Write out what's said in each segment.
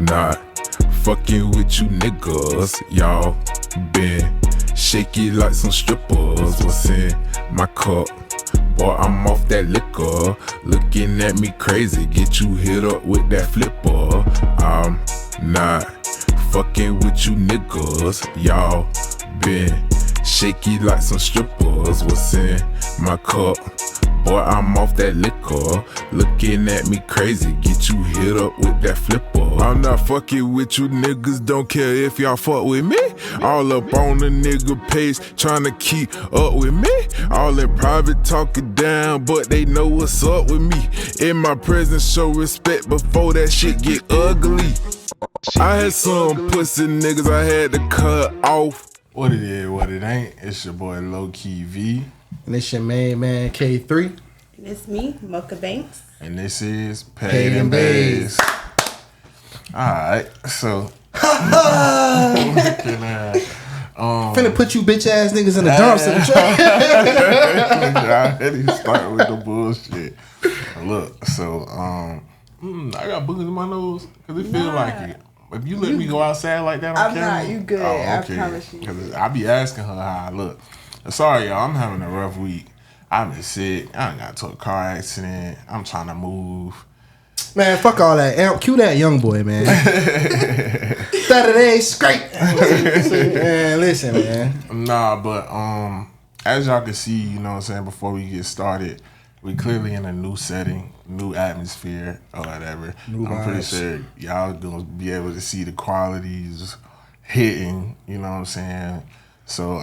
not fucking with you niggas. Y'all been shaky like some strippers. What's in my cup? Boy, I'm off that liquor. Looking at me crazy, get you hit up with that flipper. I'm not fucking with you niggas. Y'all been shaky like some strippers. What's in my cup? Boy, I'm off that liquor. Looking at me crazy, get you hit up with that flipper. I'm not fucking with you niggas, don't care if y'all fuck with me. All up on the nigga page, tryna keep up with me. All in private talking down, but they know what's up with me. In my presence, show respect before that shit get ugly. I had some pussy niggas I had to cut off. What it is, what it ain't. It's your boy Low Key V. And it's your main man K3. And it's me, Mocha Banks. And this is Paid N Bazed. Alright, so Finna put you bitch ass niggas in the dumpster. I already start with the bullshit. Look, so I got boogers in my nose because it feel like it. If you let me go outside like that on camera, not. You good. I promise you. Because I be asking her how I look. Sorry, y'all. I'm having a rough week. I've been sick. I done got to a car accident. I'm trying to move. Man, fuck all that. Cue that young boy, man. Saturday straight. Man, listen, man. Nah, but as y'all can see, you know what I'm saying, before we get started, we clearly in a new setting, new atmosphere, or whatever. I'm pretty sure y'all gonna be able to see the qualities hitting, you know what I'm saying? So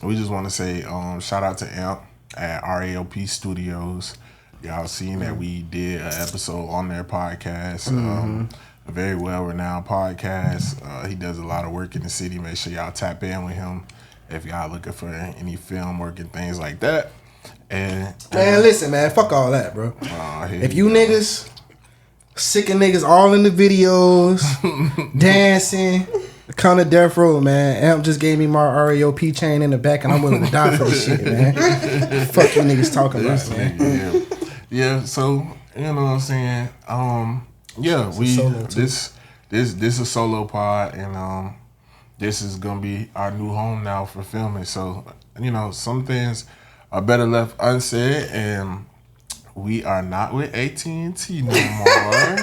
we just want to say shout out to Amp at RAOP Studios. Y'all seen that we did an episode on their podcast, a very well-renowned podcast. He does a lot of work in the city. Make sure y'all tap in with him if y'all looking for any film work and things like that. And man, listen, man, fuck all that, bro. If you niggas, sick of niggas all in the videos, dancing, come to death row, man. Amp just gave me my RAOP chain in the back, and I'm willing to die for this shit, man. Fuck you niggas talking about, man. Yeah, so you know what I'm saying. Yeah, this is a solo pod, and this is gonna be our new home now for filming. So you know, some things are better left unsaid, and we are not with AT&T no more.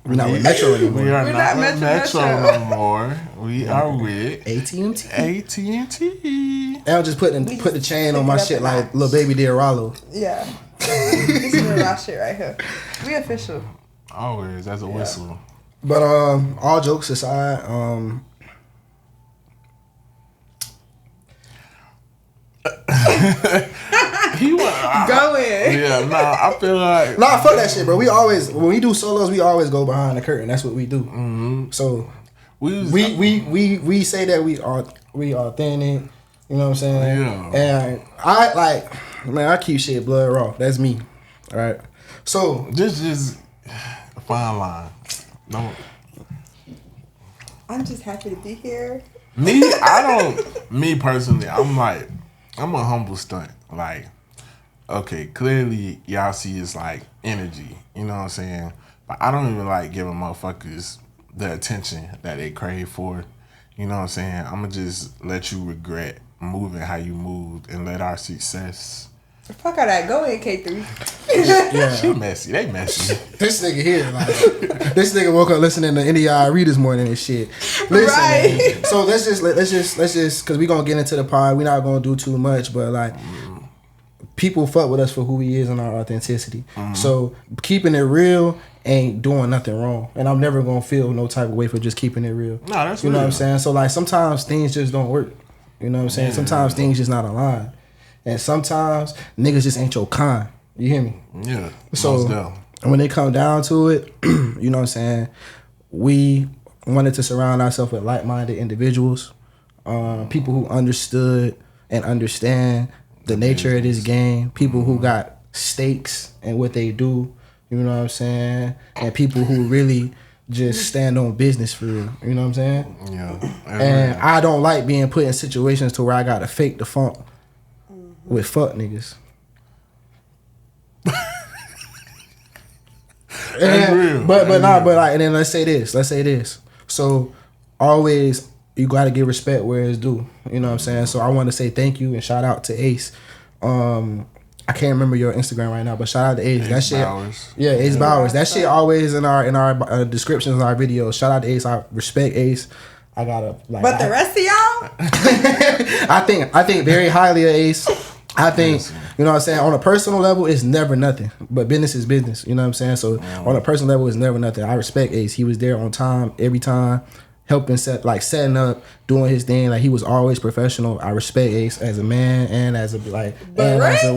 We're not with Metro anymore. We are not with Metro no more. We are with AT&T. AT&T. Amp just put the chain on my shit like little baby dear Rollo. Yeah. This is real raw shit right here. We official. Always, as a whistle. But all jokes aside, He was going. Yeah, I feel like fuck that shit, bro. We always, when we do solos, we always go behind the curtain. That's what we do. Mm-hmm. So we say that we are authentic. You know what I'm saying? Yeah. And I keep shit blood raw. That's me. All right. So this is a fine line. No. I'm just happy to be here. Me personally, I'm a humble stunt. Like, okay, clearly y'all see it's like energy. You know what I'm saying? But I don't even like giving motherfuckers the attention that they crave for. You know what I'm saying? I'm gonna just let you regret moving how you moved and let our success. Fuck all that. Go ahead, K3. yeah, She messy. They messy. This nigga here, like, this nigga woke up listening to NDI this morning and shit. Listen, right. Man. So let's just, because we gonna get into the pod. We're not gonna do too much, but like, people fuck with us for who we is and our authenticity. Mm-hmm. So keeping it real ain't doing nothing wrong, and I'm never gonna feel no type of way for just keeping it real. No, that's you know real. what I'm saying. So like, sometimes things just don't work. You know what I'm saying. Sometimes things just not aligned. And sometimes niggas just ain't your kind. You hear me? Yeah. So when they come down to it, you know what I'm saying, we wanted to surround ourselves with like-minded individuals, people who understood and understand the nature of this game, people who got stakes in what they do, you know what I'm saying, and people who really just stand on business for real, you know what I'm saying? Yeah. And I don't like being put in situations to where I gotta fake the funk with fuck niggas. That's real. But like, and then let's say this. So always you gotta give respect where it's due. You know what I'm saying? So I want to say thank you and shout out to Ace. I can't remember your Instagram right now, but shout out to Ace. That shit, Bowers. yeah, Ace Bowers. That shit always in our descriptions of our videos. Shout out to Ace. I respect Ace. I gotta like. But the rest of y'all, I think very highly of Ace. I think, you know what I'm saying, on a personal level, it's never nothing. But business is business, you know what I'm saying? So on a personal level, it's never nothing. I respect Ace. He was there on time, every time, helping setting up, doing his thing. Like, he was always professional. I respect Ace as a man and as a, like, and as a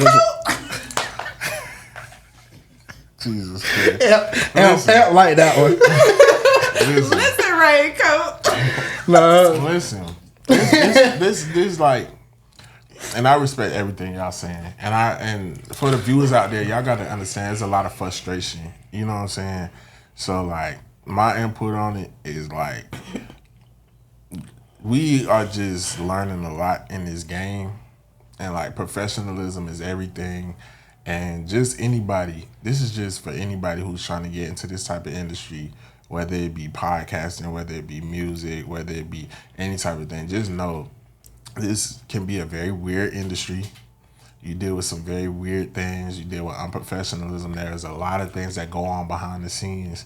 Jesus Christ. Amp like that one. listen, Raincoat. No. Listen. This like, and I respect everything y'all saying. And for the viewers out there, y'all got to understand there's a lot of frustration. You know what I'm saying? So, like, my input on it is, like, we are just learning a lot in this game. And, like, professionalism is everything. And just anybody, this is just for anybody who's trying to get into this type of industry, whether it be podcasting, whether it be music, whether it be any type of thing. Just know this can be a very weird industry. You deal with some very weird things. You deal with unprofessionalism. There's a lot of things that go on behind the scenes.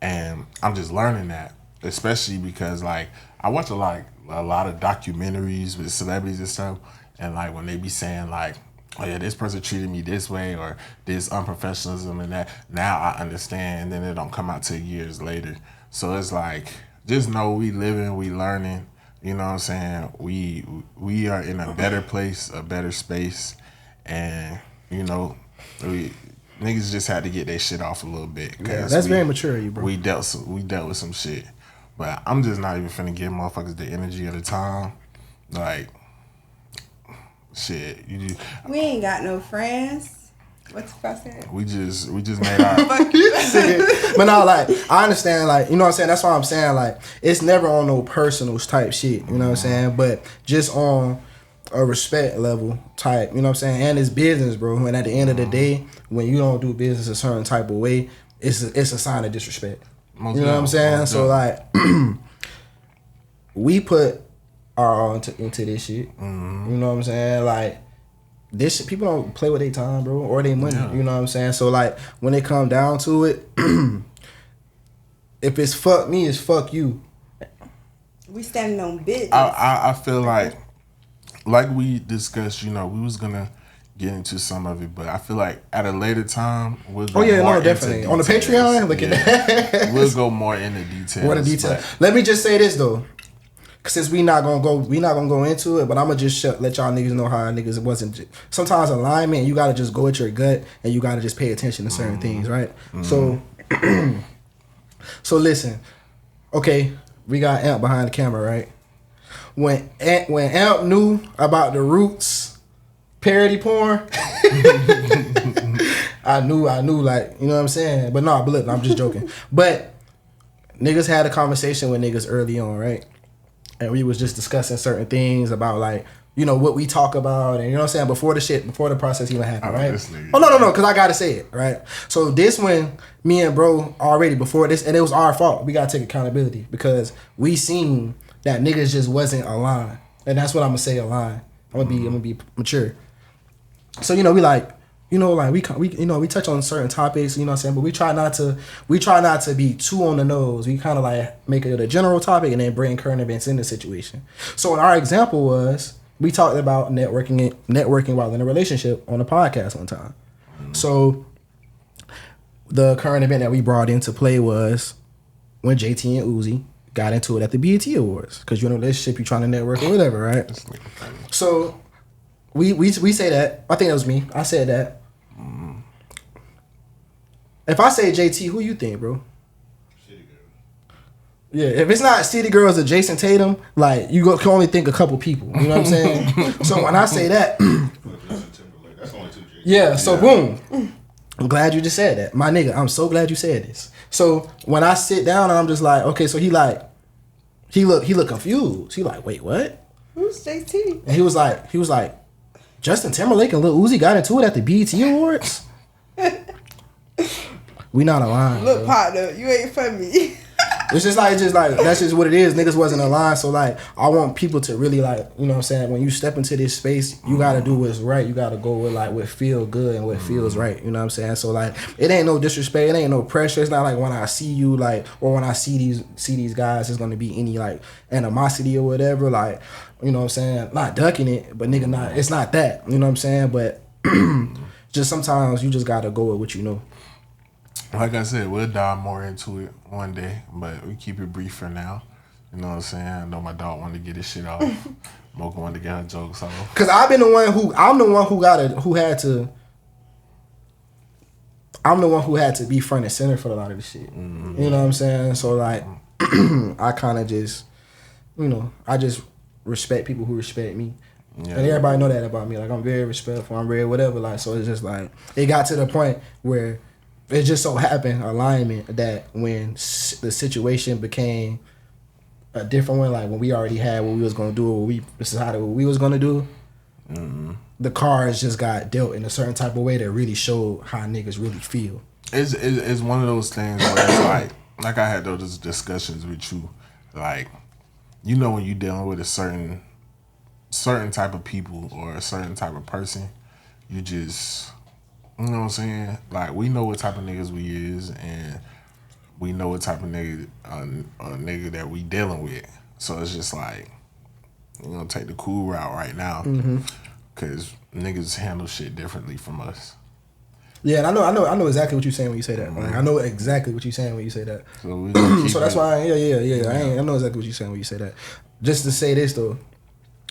And I'm just learning that, especially because, like, I watch a lot of documentaries with celebrities and stuff. And, like, when they be saying, like, oh yeah, this person treated me this way, or this unprofessionalism and that, now I understand, and then it don't come out till years later. So it's like, just know we living, we learning, you know what I'm saying? We are in a better place, a better space, and, you know, niggas just had to get their shit off a little bit. Yeah, that's very mature of you, bro. We dealt with some shit. But I'm just not even finna give motherfuckers the energy of the time. Like, shit, We ain't got no friends. What the fuck I said? we just made our But no, like, I understand, like, you know what I'm saying? That's why I'm saying, like, it's never on no personals type shit, you know what I'm saying? But just on a respect level type, you know what I'm saying? And it's business, bro. And at the end of the day, when you don't do business a certain type of way, it's a sign of disrespect. You know what I'm saying? So, like, we put our all into this shit. You know what I'm saying? Like, this shit, people don't play with their time, bro, or their money. Yeah. You know what I'm saying? So, like, when it come down to it, if it's fuck me, it's fuck you. We standing on business. I feel like we discussed, you know, we was gonna get into some of it, but I feel like at a later time we'll go more definitely into on the Patreon. Look at that. We'll go more into details. More in detail. Let me just say this though, since we not gonna go into it, but I'm gonna just let y'all niggas know how niggas wasn't. Sometimes alignment, you gotta just go with your gut, and you gotta just pay attention to certain things, right? So, so listen, okay, we got Amp behind the camera, right? When Amp knew about the Roots parody porn, I knew, like, you know what I'm saying? But no, look, I'm just joking. But niggas had a conversation with niggas early on, right? And we was just discussing certain things about, like, you know, what we talk about, and you know what I'm saying, before the process even happened, right? Oh, no, because I gotta say it, right? So this when me and bro already before this, and it was our fault. We gotta take accountability because we seen that niggas just wasn't aligned. And that's what I'm gonna say, aligned. I'm gonna be mature. So, you know, we like, you know, like we you know, we touch on certain topics, you know what I'm saying, but we try not to be too on the nose. We kind of like make it a general topic and then bring current events in the situation. So our example was we talked about networking while in a relationship on a podcast one time. So the current event that we brought into play was when JT and Uzi got into it at the BET Awards, because you're in a relationship, you're trying to network or whatever, right? So we say that. I think that was me. I said that. If I say JT, who you think, bro? City Girls. Yeah, if it's not City Girls or Jason Tatum, like, you can only think a couple people. You know what I'm saying? So when I say that, that's only two. Yeah, so boom. I'm glad you just said that. My nigga, I'm so glad you said this. So when I sit down and I'm just like, okay, so he look confused. He like, wait, what? Who's JT? And he was like, Justin Timberlake and Lil Uzi got into it at the BET Awards? We not aligned. Look, bro. partner, you ain't for me. It's just like that's just what it is. Niggas wasn't aligned, so like I want people to really like, you know what I'm saying, when you step into this space, you gotta do what's right. You gotta go with like what feel good and what feels right. You know what I'm saying? So like it ain't no disrespect, it ain't no pressure. It's not like when I see you like or when I see these guys, there's gonna be any like animosity or whatever. Like, you know what I'm saying? Not ducking it, but nigga not it's not that. You know what I'm saying? But just sometimes you just gotta go with what you know. Like I said, we'll dive more into it one day, but we keep it brief for now. You know what I'm saying? I know my dog wanted to get his shit off. Mocha wanted to get her jokes off. Cause I'm the one who had to be front and center for a lot of the shit. Mm-hmm. You know what I'm saying? So like, I kind of just, you know, I just respect people who respect me. Yeah. And everybody know that about me. Like I'm very respectful. I'm very whatever. Like so, it's just like it got to the point where it just so happened alignment that when the situation became a different one, like when we already had what we was gonna do, or we decided what we was gonna do, the cards just got dealt in a certain type of way that really showed how niggas really feel. It's one of those things where it's like I had those discussions with you, like you know when you dealing with a certain type of people or a certain type of person, you just. You know what I'm saying? Like, we know what type of niggas we is, and we know what type of nigga that we dealing with. So it's just like, you know, take the cool route right now, because niggas handle shit differently from us. Yeah, and I know exactly what you're saying when you say that. Like, I know exactly what you're saying when you say that. So that's why, I know exactly what you're saying when you say that. Just to say this though,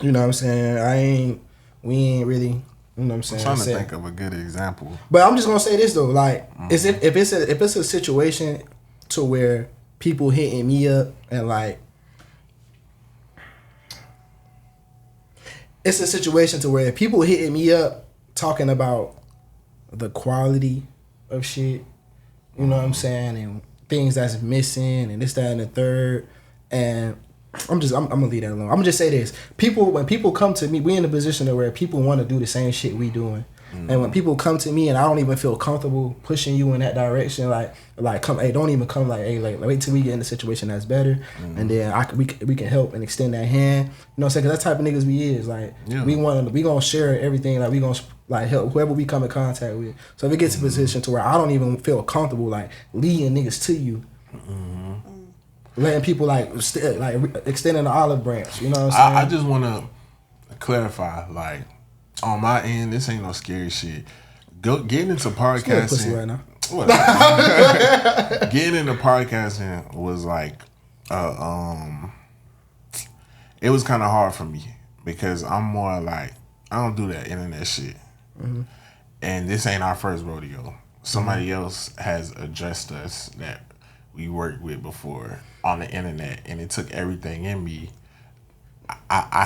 you know what I'm saying? We ain't really. You know what I'm saying? I'm trying to think of a good example. But I'm just gonna say this though, like, if it's a situation to where people hitting me up and like, it's a situation to where if people hitting me up talking about the quality of shit, you know what I'm saying, and things that's missing and this, that, and the third, and I'm gonna leave that alone. I'm gonna just say this: when people come to me, we in a position where people want to do the same shit we doing, and when people come to me and I don't even feel comfortable pushing you in that direction, like come, hey, don't even come, like, hey, like wait till we get in a situation that's better, and then we can help and extend that hand. You know what I'm saying? Cause that type of niggas we is like, we gonna share everything, like we gonna like help whoever we come in contact with. So if it gets to a position to where I don't even feel comfortable like leading niggas to you. Letting people like extending the olive branch, you know what I'm saying? I just want to clarify, like, on my end, this ain't no scary shit. Getting into podcasting pussy right now. Getting into podcasting was like, it was kind of hard for me because I'm more like I don't do that internet shit, and this ain't our first rodeo. Somebody else has addressed us that we worked with before on the internet, and it took everything in me. I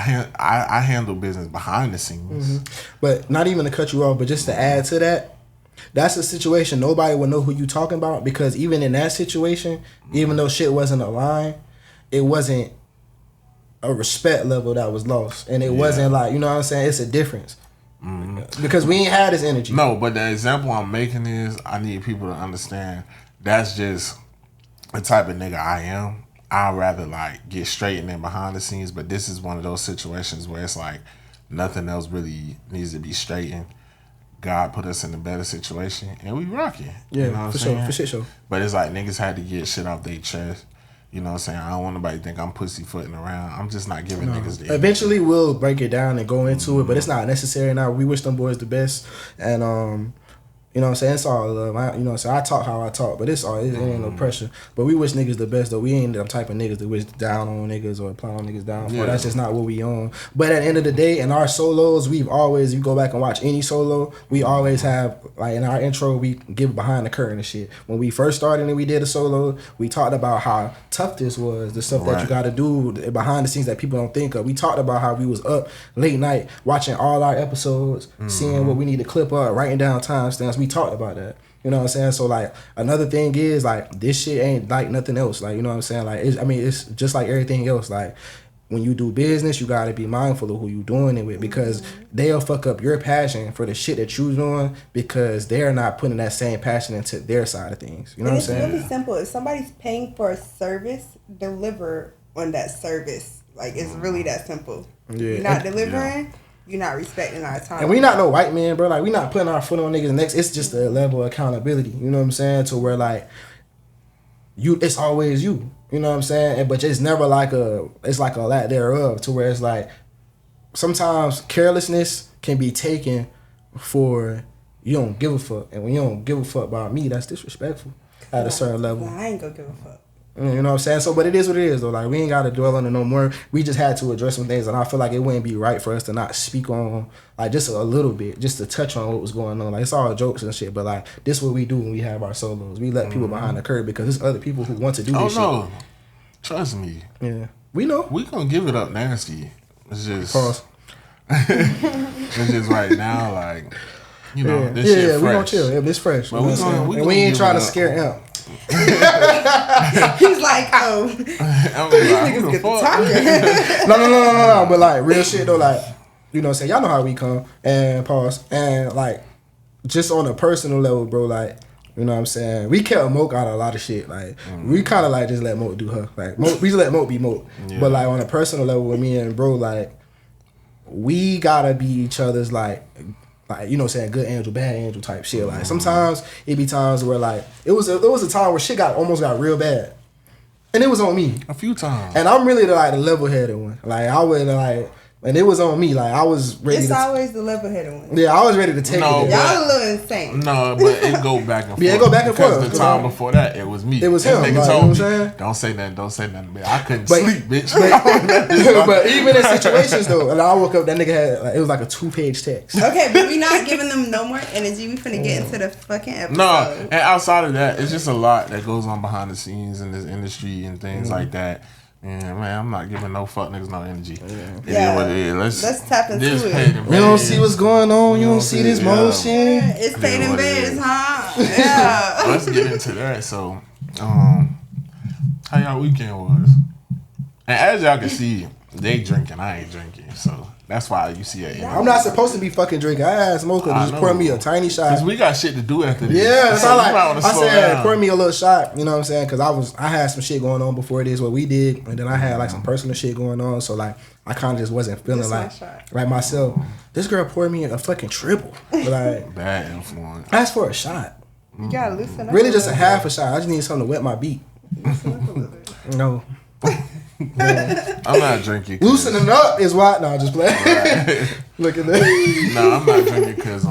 handle business behind the scenes. But not even to cut you off, but just to add to that, that's a situation nobody would know who you talking about, because even in that situation, even though shit wasn't aligned, it wasn't a respect level that was lost, and it wasn't like, you know what I'm saying, it's a difference. Because we ain't had this energy. No, but the example I'm making is I need people to understand that's just the type of nigga I am. I'd rather like get straightened in behind the scenes, but this is one of those situations where it's like nothing else really needs to be straightened. God put us in a better situation and we rocking. Yeah, you know what for I'm saying? sure, for sure. But it's like niggas had to get shit off their chest. You know what I'm saying? I don't want nobody to think I'm pussyfooting around. I'm just not giving niggas the Eventually we'll break it down and go into it, but it's not necessary now. We wish them boys the best, and you know what I'm saying? It's all love. You know what I'm saying? I talk how I talk, but it ain't no pressure. But we wish niggas the best, though. We ain't the type of niggas that wish down on niggas or apply on niggas down. Yeah. That's just not what we on. But at the end of the day, in our solos, we've always, you go back and watch any solo, we always have, like in our intro, we give behind the curtain and shit. When we first started and we did a solo, we talked about how tough this was, the stuff that you got to do behind the scenes that people don't think of. We talked about how we was up late night watching all our episodes, seeing what we need to clip up, writing down timestamps. We talked about that. You know what I'm saying? So like another thing is like this shit ain't like nothing else. Like, you know what I'm saying? Like it's just like everything else. Like when you do business, you gotta be mindful of who you doing it with, because they'll fuck up your passion for the shit that you doing because they're not putting that same passion into their side of things. You know what I'm saying? It's really simple. If somebody's paying for a service, deliver on that service. Like, it's really that simple. Yeah. You're not delivering, you're not respecting our time. And we not no white man, bro. Like, we not putting our foot on niggas' necks. It's just a level of accountability. You know what I'm saying? To where, like, it's always you. You know what I'm saying? But it's never like it's like a lack thereof, to where it's like sometimes carelessness can be taken for you don't give a fuck. And when you don't give a fuck about me, that's disrespectful at a certain level. I ain't gonna give a fuck. You know what I'm saying? So, but it is what it is, though. Like, we ain't got to dwell on it no more. We just had to address some things, and I feel like it wouldn't be right for us to not speak on, like, just a little bit, just to touch on what was going on. Like, it's all jokes and shit, but, like, this is what we do when we have our solos. We let people behind the curve because there's other people who want to do this shit. Oh, no. Trust me. Yeah. We know. We gonna give it up nasty. It's just... Pause. It's just right now, like, you know, this shit fresh. We gonna chill. Yeah, it's fresh. But we and we ain't trying to scare him. He's like, oh, niggas get the talking. No. But, like, real shit, though, like, you know what I'm saying? Y'all know how we come. And pause. And, like, just on a personal level, bro, like, you know what I'm saying? We kept Moke out of a lot of shit. Like, we kind of, like, just let Moke do her. Like, we just let Moke be Moke. Yeah. But, like, on a personal level with me and bro, like, we gotta be each other's, like, you know what I'm saying, good angel, bad angel type shit. Like, sometimes it be times where, like, it was a time where shit almost got real bad. And it was on me. A few times. And I'm really the level-headed one. Like, I would, like... And it was on me. Like, I was ready it's always the level-headed one. Yeah, I was ready to take it. Y'all a little insane. No, but it go back and forth. Yeah, it go back and forth. Because the time before that, it was me. It was him. This nigga like, told you know me, what I'm saying? don't say nothing. I couldn't sleep, bitch. But even in situations, though, and I woke up, that nigga had, like, it was like a 2-page text. Okay, but we not giving them no more energy. We finna get into the fucking episode. No, and outside of that, it's just a lot that goes on behind the scenes in this industry and things like that. Yeah, man, I'm not giving no fuck niggas no energy. Yeah, what it is. Let's tap into it. You don't see what's going on. You don't see this motion. Yeah, it's Paid N Bazed, huh? Yeah. Let's get into that. So, how y'all weekend was? And as y'all can see, they drinking. I ain't drinking. So that's why you see it. I'm not supposed to be fucking drinking. I asked Mocha to just pour me a tiny shot. Cause we got shit to do after this. Yeah, that's so all I said. Down. Pour me a little shot. You know what I'm saying? Cause I had some shit going on before this, what we did, and then I had like some personal shit going on. So like I kind of just wasn't feeling like myself. This girl poured me a fucking triple. Like bad influence. I asked for a shot. You gotta loosen up. Really, just a half a shot. I just need something to wet my beat. No. I'm not drinking. Loosening up is what? No, just play. Right. Look at that. No, I'm not drinking because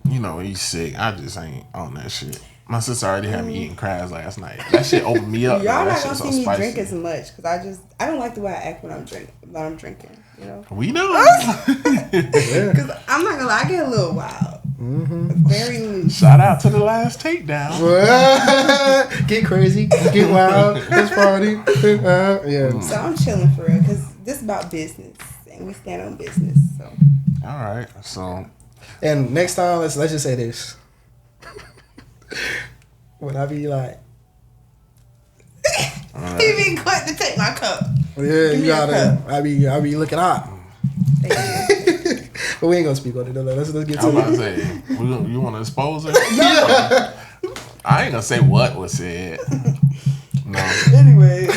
you know, he's sick. I just ain't on that shit. My sister already had me eating crabs last night. That shit opened me up. Y'all bro. not gonna see me drink as much because I don't like the way I act when I'm drinking. You know. We know. Because I'm not gonna lie, I get a little wild. Very loose. Shout out to the last takedown. Get crazy, get wild, let's party. Yeah. So I'm chilling for real because this is about business and we stand on business. So. All right. So. And next time, let's just say this. When I be like, he be quick to take my cup. Yeah, you gotta. I be looking hot. But we ain't gonna speak on it though. Let's get to it. I'm about to say, you want to expose it? No. I ain't gonna say what was said. No. Anyway,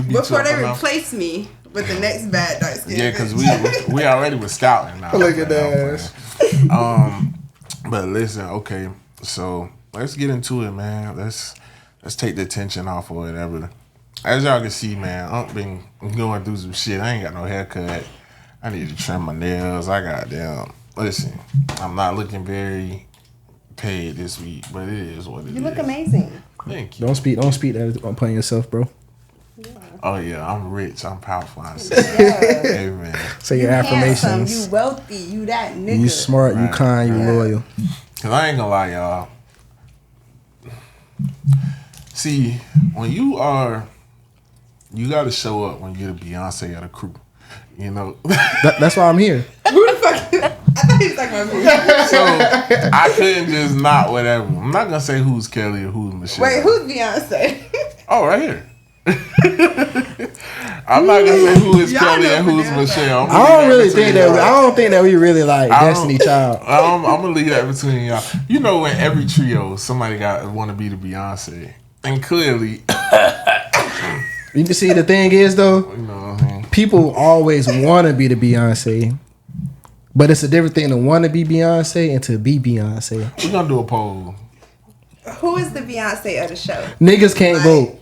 before they replace me with the next bad dark skin. Yeah, because we already was scouting now. Look at that. But listen, okay, so let's get into it, man. Let's take the tension off or whatever. As y'all can see, man, I've been going through some shit. I ain't got no haircut. I need to trim my nails. I got them. Listen, I'm not looking very paid this week, but it is what it is. You look amazing. Thank you. Don't speak that upon yourself, bro. Yeah. Oh yeah, I'm rich. I'm powerful. I say, yeah. Amen. Say your affirmations. Handsome, you wealthy. You that nigga. You smart. You kind. You loyal. Cause I ain't gonna lie, y'all. See, when you gotta show up when you're the Beyonce of the crew. You know. That's why I'm here. Who the fuck? I thought he was talking about me. So I couldn't just not whatever. I'm not gonna say who's Kelly or who's Michelle. Wait, who's Beyonce? Oh, right here. I'm not gonna say who is Y'all Kelly know and who's Vanessa. Michelle. I don't really think that. I don't think that we really like Destiny Child. I'm gonna leave that between y'all. You know, in every trio, somebody got want to be the Beyonce, and clearly, You can see the thing is though, you know, what I mean? people always want to be the Beyonce, but it's a different thing to want to be Beyonce and to be Beyonce. We're gonna do a poll. Who is the Beyonce of the show? Niggas can't vote.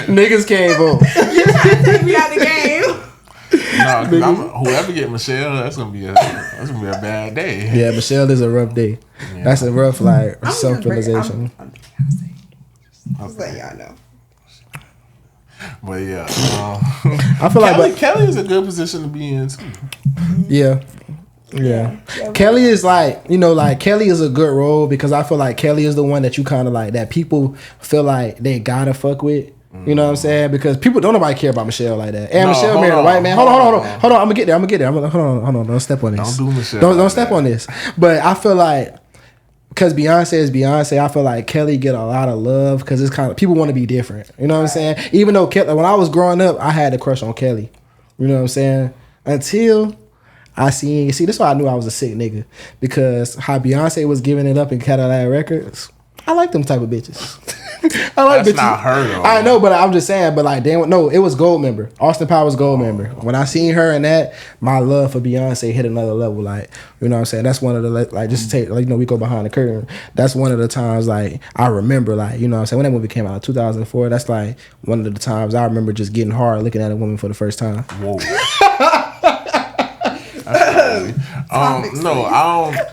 Niggas can't vote. You trying to take me out the game? No, whoever get Michelle, that's gonna be a bad day. Yeah, Michelle is a rough day. Yeah. That's a rough like I'm self-realization. I'm Beyonce. Just letting y'all know. But yeah, I feel like, Kelly is a good position to be in too. yeah. Kelly is like, you know, like Kelly is a good role because I feel like Kelly is the one that you kind of like that people feel like they gotta fuck with. You know what I'm saying? Because people don't nobody care about Michelle like that. And No, Michelle hold married a on, white man. hold Hold on. on. I'm gonna get there. Hold on. Don't step on this. Don't do Michelle Don't like step that. on this. But I feel like because Beyonce is Beyonce, I feel like Kelly get a lot of love because it's kind of people want to be different. You know what I'm saying? Even though Kelly, when I was growing up, I had a crush on Kelly. You know what I'm saying? Until I see, that's why I knew I was a sick nigga because how Beyonce was giving it up in Cadillac Records. I like them type of bitches. I like That's bitches. not her though. I know, but I'm just saying. But like, damn, no, it was Gold Member. Austin Powers Gold Member. When I seen her in that, my love for Beyonce hit another level. Like, you know what I'm saying? That's one of the like just to take like, you know, we go behind the curtain. That's one of the times like I remember like, you know what I'm saying, when that movie came out in 2004. That's like one of the times I remember just getting hard looking at a woman for the first time. Whoa. That's crazy. No, I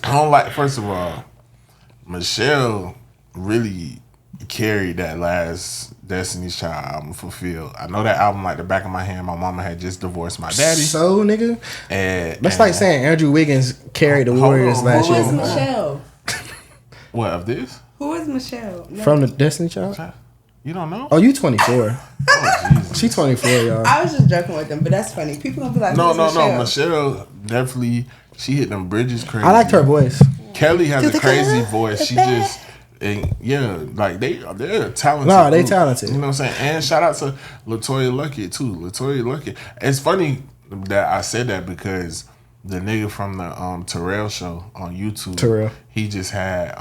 don't like. First of all, Michelle really carried that last Destiny's Child album, Fulfilled. I know that album like the back of my hand. My mama had just divorced my daddy. So nigga, And that's like saying Andrew Wiggins carried the Warriors last Who is year Michelle? what of this? Who is Michelle? No. from the Destiny Child. You don't know? Oh, you 24. Oh, Jesus. She 24, y'all. I was just joking with them, but that's funny. People gonna be like, No. Michelle? Michelle definitely, she hit them bridges crazy. I liked her voice. Kelly has To a the crazy color, voice. the She bad. just, and yeah, like they're talented. No, they group. talented. You know what I'm saying? And shout out to LaToya Luckett too. LaToya Luckett. It's funny that I said that because the nigga from the Terrell show on YouTube, Terrell. he just had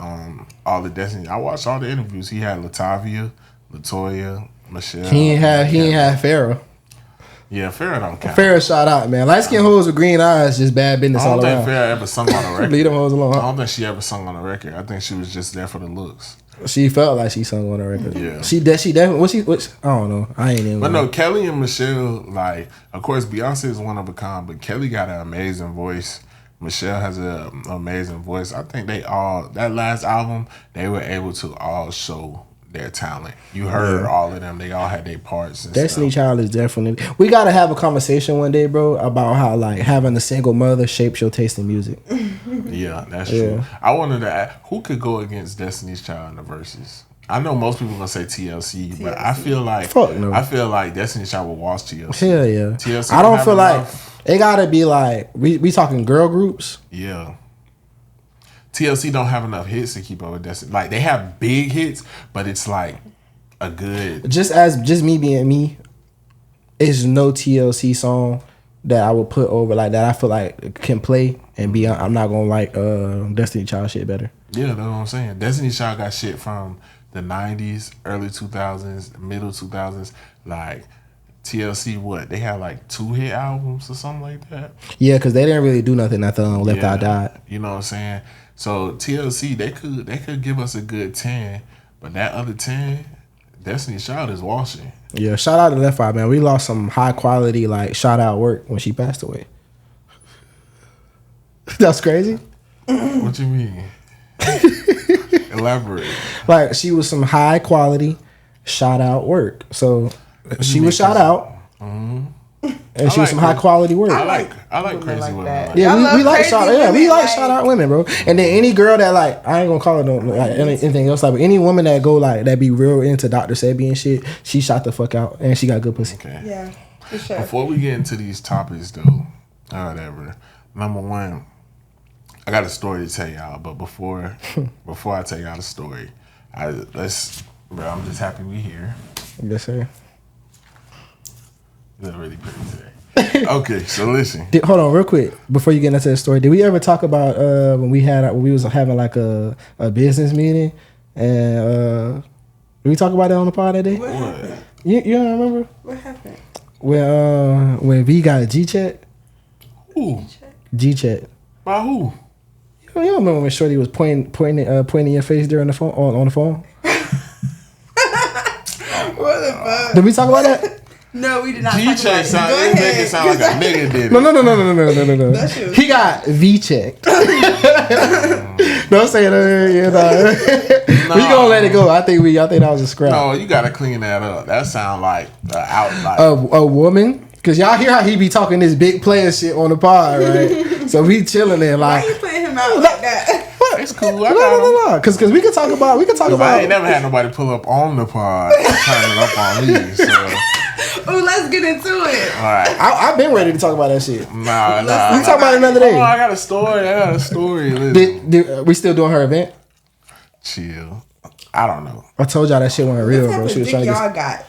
all the Destiny. I watched all the interviews. He had LaTavia, LaToya, Michelle. He ain't have Farrah. Yeah, Farrah don't count. Farrah shout out, man. Light skin hoes with green eyes, just bad business I all don't think around. Farrah ever sung on a record. Leave them hoes alone. I don't think she ever sung on a record. I think she was just there for the looks. She felt like she sung on a record. Yeah. She definitely. I don't know. I ain't even. But no, Kelly and Michelle, like, of course, Beyonce is one of a kind, but Kelly got an amazing voice. Michelle has an amazing voice. I think they all, that last album, they were able to all show their talent. You heard all of them. They all had their parts and Destiny stuff. Child is definitely. We gotta have a conversation one day, bro, about how like having a single mother shapes your taste in music. Yeah, that's true. I wanted to ask, who could go against Destiny's Child in the verses? I know most people gonna say TLC, but I feel like Fuck no. I feel like Destiny's Child will watch TLC. Hell yeah. TLC I don't have feel like enough. it gotta be like we talking girl groups. Yeah. TLC don't have enough hits to keep up with Destiny. Like they have big hits, but it's like a good. Just me being me, it's no TLC song that I would put over like that. I feel like can play and be. I'm not gonna like Destiny Child shit better. Yeah, that's what I'm saying. Destiny Child got shit from the 90s, early 2000s, middle 2000s. Like TLC, what they had like 2 hit albums or something like that. Yeah, because they didn't really do nothing after Left Yeah, Eye Died. You know what I'm saying? So TLC, they could give us a good 10, but that other 10, Destiny Child is washing. Yeah, shout out to Left Eye, man. We lost some high quality like shout out work when she passed away. That's crazy. What you mean? Elaborate. Like she was some high quality shout out work. So she was shout out. And she was like some high her. quality work. I like women crazy like women. that. Like Yeah, Y'all we love like crazy shout. Yeah, we women, like like- shout out women, bro. And then any girl that like, I ain't gonna call it no, like anything else, like, but any woman that go like that be real into Dr. Sebi and shit, she shot the fuck out and she got good pussy. Okay. Yeah, for sure. Before we get into these topics, though, whatever. Number one, I got a story to tell y'all, but before I tell y'all the story, let's Bro, I'm just happy we here. Yes, sir. You look really pretty today. Okay, so listen. Hold on, real quick before you get into the story. Did we ever talk about when we was having like a business meeting and did we talk about that on the pod that day? What happened? You don't remember? What happened? When V got a G chat? Who? G chat. By who? You don't remember when Shorty was pointing your face during the phone on the phone? What the fuck? Did we talk about that? No, we did not talk G-check about it. sound, Go it make ahead. it sound like a nigga did it. No. That shit was- He got V checked. Don't say it. We gonna let it go. I think that was a scrap. No, you gotta clean that up. That sound like out A woman. Cause y'all hear how he be talking this big player shit on the pod, right? So we chilling there Why like. you putting him out like that? It's cool. I got him. No. Cause we could talk about. I ain't never had nobody pull up on the pod and turn it up on me. So, Oh, let's get into it. all right. I've been ready to talk about that shit. Nah. We talk about it another day. Oh, I got a story. Listen. We still doing her event? Chill. I don't know. I told y'all that shit wasn't real, What bro. type She of was dick trying to y'all get. got?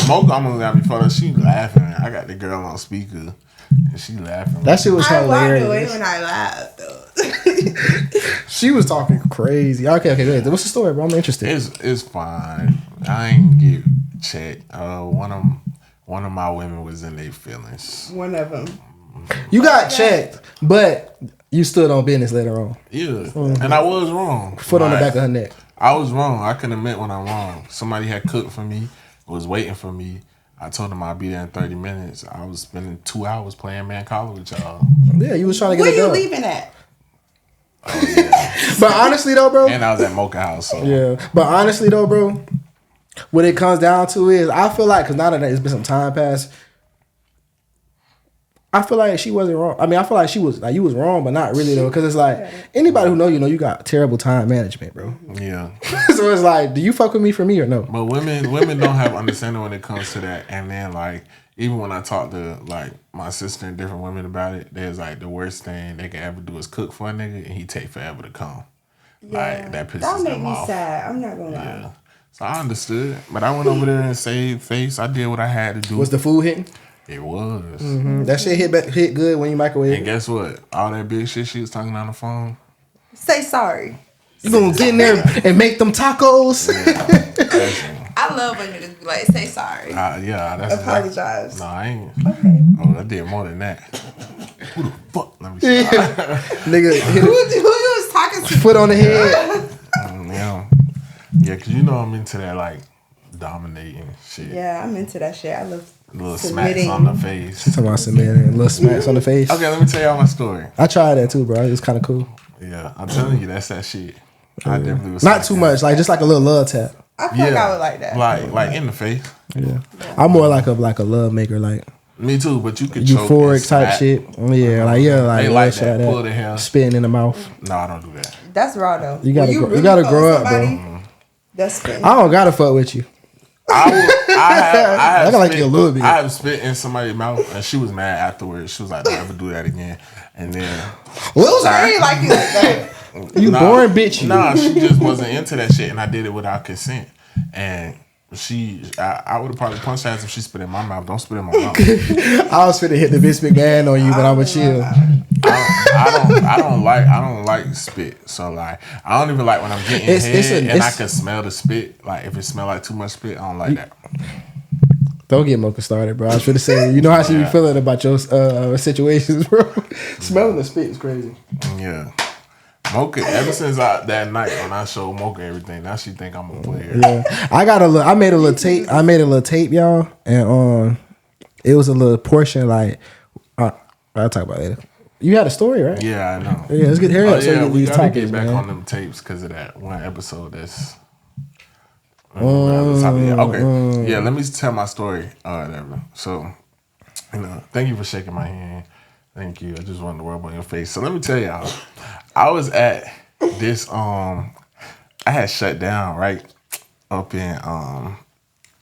Mocha almost got me fucked up. She laughing. I got the girl on speaker, and she laughing. That shit was I walked away hilarious. when I laughed, though. She was talking crazy. Okay, go ahead. What's the story, bro? I'm interested. It's fine. I ain't get checked. One of my women was in their feelings. One of them. You got checked, but you stood on business later on. Yeah, and I was wrong. Foot on the back of her neck. I was wrong. I can admit when I'm wrong. Somebody had cooked for me, was waiting for me. I told them I'd be there in 30 minutes. I was spending 2 hours playing man collar with y'all. Yeah, you was trying to get Where it you done. leaving at? But honestly though, bro. And I was at Mocha House. So. Yeah, but honestly though, bro, what it comes down to is I feel like because now that it's been some time passed, I feel like she wasn't wrong. I mean, I feel like she was like you was wrong, but not really though, because it's like anybody who know you got terrible time management, bro. Yeah. So it's like, do you fuck with me for me or no? But women don't have understanding when it comes to that. And then like even when I talk to like my sister and different women about it, there's like the worst thing they can ever do is cook for a nigga and he take forever to come. Like that pisses That make them me off. sad. I'm not gonna lie. Yeah. So I understood, but I went over there and saved face. I did what I had to do. Was the food hitting? It was. That shit hit good when you microwave. And guess what? All that big shit she was talking on the phone. Say sorry. You gonna get in there and make them tacos? I love when niggas be like, say sorry. Yeah, that's Apologize. No, I ain't. Okay. Oh, I did more than that. Who the fuck? Let me see. Nigga, Who you was talking to? foot on the head. Yeah, cause you know I'm into that like dominating shit. Yeah, I'm into that shit. I love Little submitting. smacks on the face. Talking about submitting little smacks on the face. Okay, let me tell y'all my story. I tried that too, bro. It was kind of cool. Yeah, I'm telling you, that's that shit. I definitely was Not too much, like just like a little love tap. I feel like I would like that. Like in the face. Yeah, I'm more like a love maker, like Me too, but you could choke and euphoric type smack. shit. Yeah, like They like shit that. Pull the hair. spitting in the mouth. No, I don't do that. That's raw though. You gotta When grow- you really gotta fuck grow with up, bro. somebody, That's spitting. I don't gotta fuck with you. I have I gotta like spit, you a little bit. I have spit in somebody's mouth, and she was mad afterwards. She was like, "Don't ever do that again." And then Loser. I ain't like you like that. You boring bitch. You. Nah, she just wasn't into that shit, and I did it without consent. And I would have probably punched her ass if she spit in my mouth. Don't spit in my mouth. I was finna hit the Vince McMahon on you, but I'ma chill. I don't like spit. So like, I don't even like when I'm getting head and I can smell the spit. Like if it smell like too much spit, I don't like that. Don't get Mocha started, bro. I was finna say, you know how she be feeling about your situations, bro. Smelling the spit is crazy. Yeah. Mocha, ever since that night when I showed Mocha everything, now she think I'm a player. Yeah, I made a little tape, y'all, and it was a little portion like I'll talk about it later. You had a story, right? Yeah, I know. Yeah, let's get here. Yeah, we these gotta topics, get back man. on them tapes because of that one episode. That's okay. Yeah, let me tell my story. Whatever. So, thank you for shaking my hand. Thank you. I just wanted to rub on your face. So let me tell y'all, I was at this. I had shut down right up in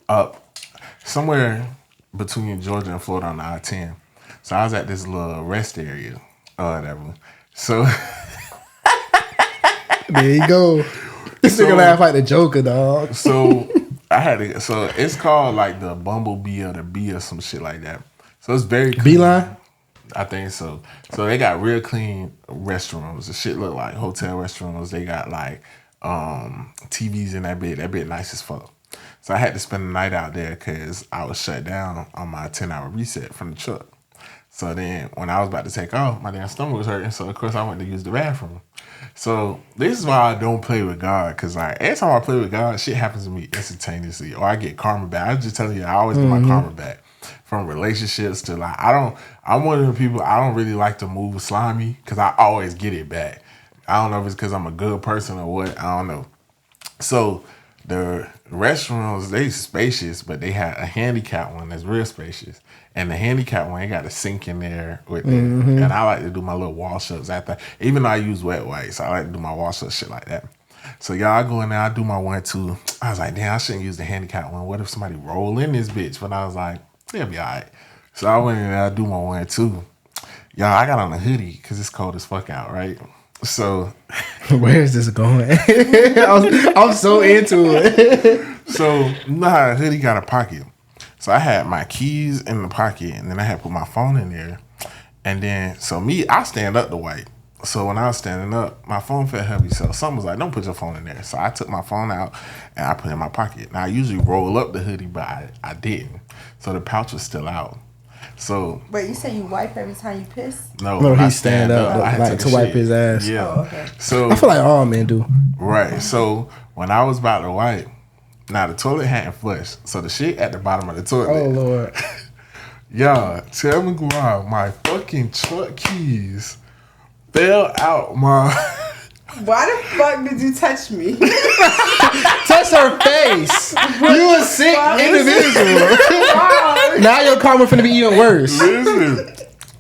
up somewhere between Georgia and Florida on the I-10. So I was at this little rest area or whatever. So There you go. This nigga laugh like the Joker, dog. So I had to. So it's called like the Bumblebee or the Bee or some shit like that. So it's very clean. Beeline? I think so. So they got real clean restrooms. The shit look like hotel restrooms. They got like TVs in that bit. That bit nice as fuck. So I had to spend the night out there because I was shut down on my 10-hour reset from the truck. So then when I was about to take off, my damn stomach was hurting. So of course I went to use the bathroom. So this is why I don't play with God, because like every time I play with God, shit happens to me instantaneously, or I get karma back. I was just telling you, I always get my karma back from relationships to like I'm one of the people I don't really like to move slimy because I always get it back. I don't know if it's because I'm a good person or what. I don't know. So the restrooms, they spacious, but they had a handicap one that's real spacious. And the handicap one, they got a sink in there with it. And I like to do my little wash ups after. Even though I use wet wipes, I like to do my wash up shit like that. So y'all, I go in there, I do my 1-2. I was like, damn, I shouldn't use the handicap one. What if somebody roll in this bitch? But I was like, they'll be all right. So I went in there, I do my 1-2. Y'all, I got on a hoodie because it's cold as fuck out, right? So where is this going? I'm so into it. So you know how a hoodie got a pocket. So I had my keys in the pocket, and then I had put my phone in there. And then, so me, I stand up to wipe. So when I was standing up, my phone felt heavy. So someone was like, don't put your phone in there. So I took my phone out, and I put it in my pocket. Now, I usually roll up the hoodie, but I didn't. So the pouch was still out. So. Wait, you say you wipe every time you piss? No, he stand up like to wipe his ass. Yeah. Oh, okay. So I feel like all men do. Right. So when I was about to wipe, now the toilet hadn't flushed. So the shit at the bottom of the toilet. Oh, Lord. Y'all, tell me why my fucking truck keys fell out my... Why the fuck did you touch me? Touch her face. You a sick individual. Now your karma finna be even worse. Listen,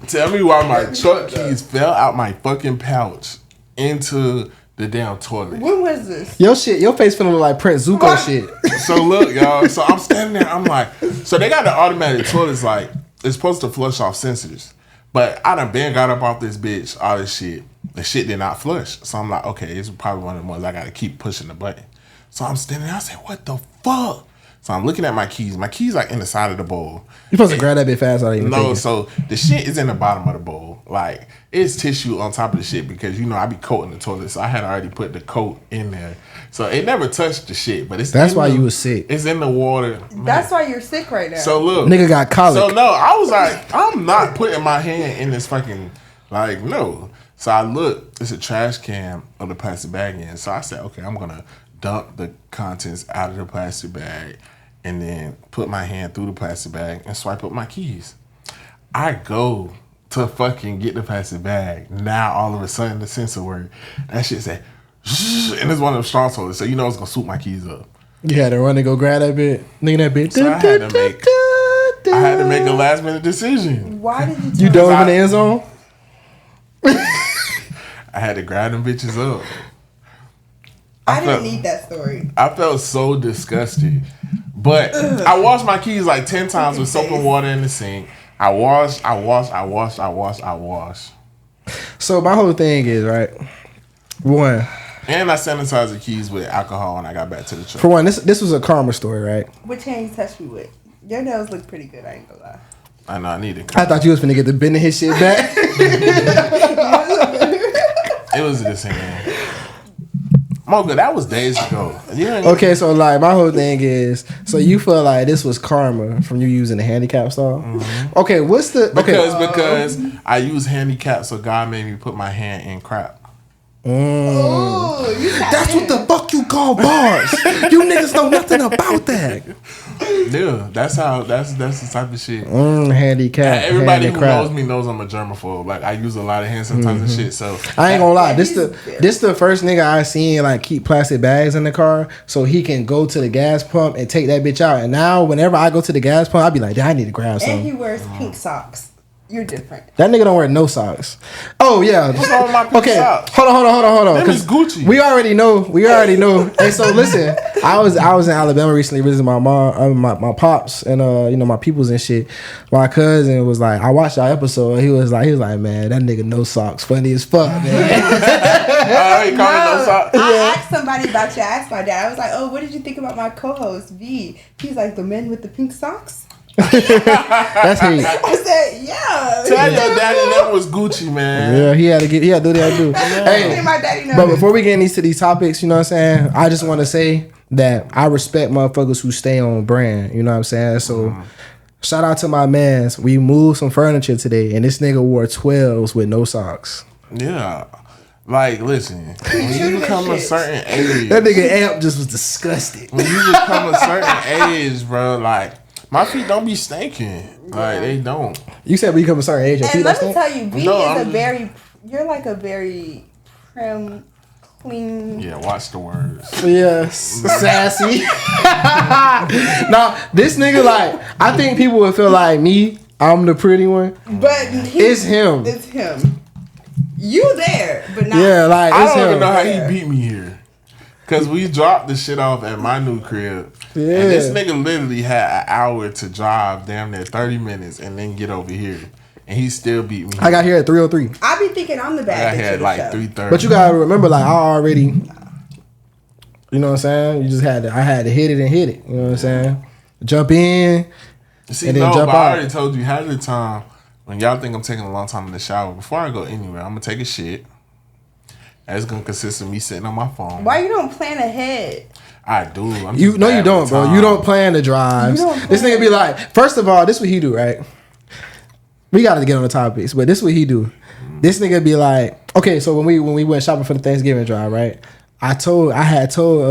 tell me why my truck keys fell out my fucking pouch into the damn toilet. When was this? Your face finna look like Prince Zuko shit. So look, y'all. So I'm standing there. I'm like, so they got the automatic toilets. Like it's supposed to flush off sensors, but I done got up off this bitch. All this shit. The shit did not flush. So I'm like, okay, it's probably one of the ones I got to keep pushing the button. So I'm standing there. I said, what the fuck? So I'm looking at my keys. My keys like in the side of the bowl. You supposed to grab that bit fast. No, so the shit is in the bottom of the bowl. Like it's tissue on top of the shit because you know I be coating the toilet. So I had already put the coat in there. So it never touched the shit. But that's why you was sick. It's in the water. Man. That's why you're sick right now. So look, nigga got colic. So no, I was like, I'm not putting my hand in this fucking like no. So I looked, it's a trash can of the plastic bag in. So I said, okay, I'm going to dump the contents out of the plastic bag and then put my hand through the plastic bag and swipe up my keys. I go to fucking get the plastic bag. Now all of a sudden the sensor worked. That shit said, and it's one of them strong toilets. So you know it's going to swoop my keys up. You had to run and go grab that bit. Nigga, that bit. So I had to make a last minute decision. Why did you You dove in the end zone? I had to grab them bitches up. I didn't need that story. I felt so disgusted. But I washed my keys like 10 times with soap and water in the sink. I wash. So my whole thing is, right, one. And I sanitized the keys with alcohol when I got back to the truck. For one, this was a karma story, right? Which hand you touched me with? Your nails look pretty good, I ain't gonna lie. I know I need it. I thought you was finna get the bending his shit back. It was this hand. Mocha, that was days ago. Okay, so like my whole thing is, so you feel like this was karma from you using the handicap style? Mm-hmm. Okay, what's the because I use handicap, so God made me put my hand in crap. Oh, that's what the fuck you call bars. You niggas know nothing about that. Yeah, that's the type of shit. Handicap. Everybody who knows me knows I'm a germaphobe. Like I use a lot of hand sanitizer and shit. So I ain't gonna lie. This the first nigga I seen like keep plastic bags in the car so he can go to the gas pump and take that bitch out. And now whenever I go to the gas pump, I be like, I need to grab something. And he wears pink socks. You're different. That nigga don't wear no socks. Oh yeah. What's wrong with my pink socks? Hold on. Them is Gucci. We already know. Hey, so listen, I was in Alabama recently visiting my mom, my pops, and my peoples and shit. My cousin was like, I watched our episode. He was like, man, that nigga no socks, funny as fuck, man. He called me no I asked somebody about you. I asked my dad. I was like, "Oh, what did you think about my co-host V?" He's like, "The men with the pink socks." That's hate. I said, "Yeah." Tell your daddy that was Gucci, man. Yeah, he had to do that too. Hey, my daddy knows. But before we get into these topics, you know what I'm saying? I just want to say that I respect motherfuckers who stay on brand. You know what I'm saying? So shout out to my mans. We moved some furniture today, and this nigga wore 12s with no socks. Yeah. Like, listen, when you become a certain age, That nigga Amp just was disgusted. when you become a certain age, bro, like, my feet don't be stinking. Like, they don't. You said when you become a certain age, your And feet let don't me stink? tell you, B No, is a very, you're like a very prim, clean. Yeah, watch the words. Yes, sassy. Now, this nigga, like, I think people would feel like me, I'm the pretty one. But It's him. It's him. You there, but not. Yeah, like, I it's don't even him. know how he beat me here. Because we dropped the shit off at my new crib. Yeah. And this nigga literally had an hour to drive damn near 30 minutes and then get over here. And he still beat me. I got here at 3:03. I be thinking I'm the I bad bitch had of the like show. 3:30. But you gotta remember, like, I already, you know what I'm saying? You just had to, I had to hit it and hit it. You know what I'm saying? Jump in. See, and then no, jump but I out. already told you, half the time, when y'all think I'm taking a long time in the shower, before I go anywhere, I'm going to take a shit. That's going to consist of me sitting on my phone. Why you don't plan ahead? I do. I'm You just no, bad you with don't, bro. time. You don't plan the drives. You don't This plan. nigga be like, first of all, this what he do, right? We gotta get on the topics, but this what he do. This nigga be like, okay, so when we went shopping for the Thanksgiving drive, right? I had told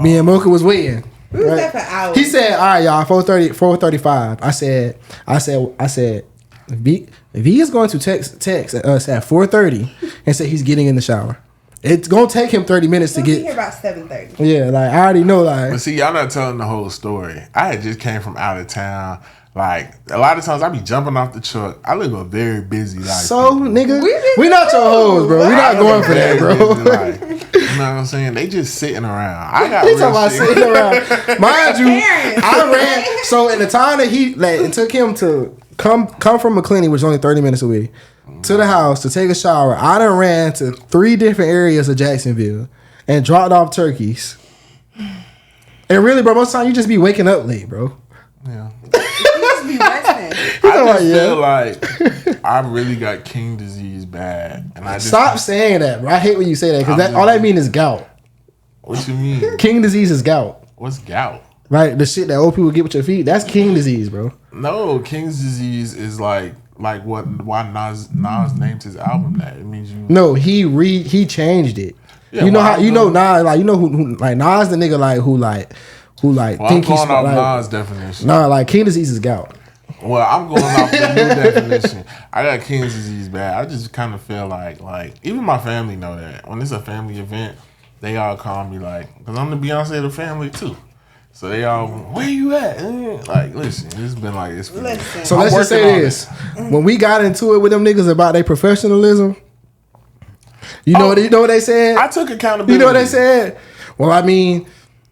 me and Mocha was waiting. We was right? there for hours. He said, all right, y'all, 4:35. I said, V is going to text us at 4:30 and say he's getting in the shower. It's gonna take him 30 minutes to We'll be get. here about 7:30. Yeah, like I already know, like. But see, y'all not telling the whole story. I had just came from out of town. Like, a lot of times I be jumping off the truck. I live a very busy life. So, people. nigga, We we not your hoes, bro. We I not live going a for that, very bro. busy life. You know what I'm saying? They just sitting around. I got He real talking about shit. sitting around. Mind you, Parents. I ran. So in the time that it took him to come from McClenny, which is only 30 minutes away, to the house to take a shower, I done ran to 3 different areas of Jacksonville and dropped off turkeys. And really, bro, most of the time you just be waking up late, bro. Yeah. You just be resting. I just yeah. feel like I really got king disease bad. And I just Stop saying that, bro. I hate when you say that because I'm all that mean is gout. What you mean? King disease is gout. What's gout? Right? The shit that old people get with your feet, that's king disease, bro. No, King's disease is like why Nas named his album that. It means you. No, he changed it. Yeah, you know well, how I'm you know going- Nas, like you know who like Nas the nigga like who Well, I'm think he's going off like Nas definition. nah, like king disease is gout. Well, I'm going off the new definition. I got King's disease bad. I just kind of feel like even my family know that when it's a family event, they all call me like, because I'm the Beyonce of the family too. So they all, where you at? Like, listen, it's been like this. For Listen. So I'm let's just working say on this: when we got into it with them niggas about their professionalism, you know what they said. I took accountability. You know what they said? Well, I mean,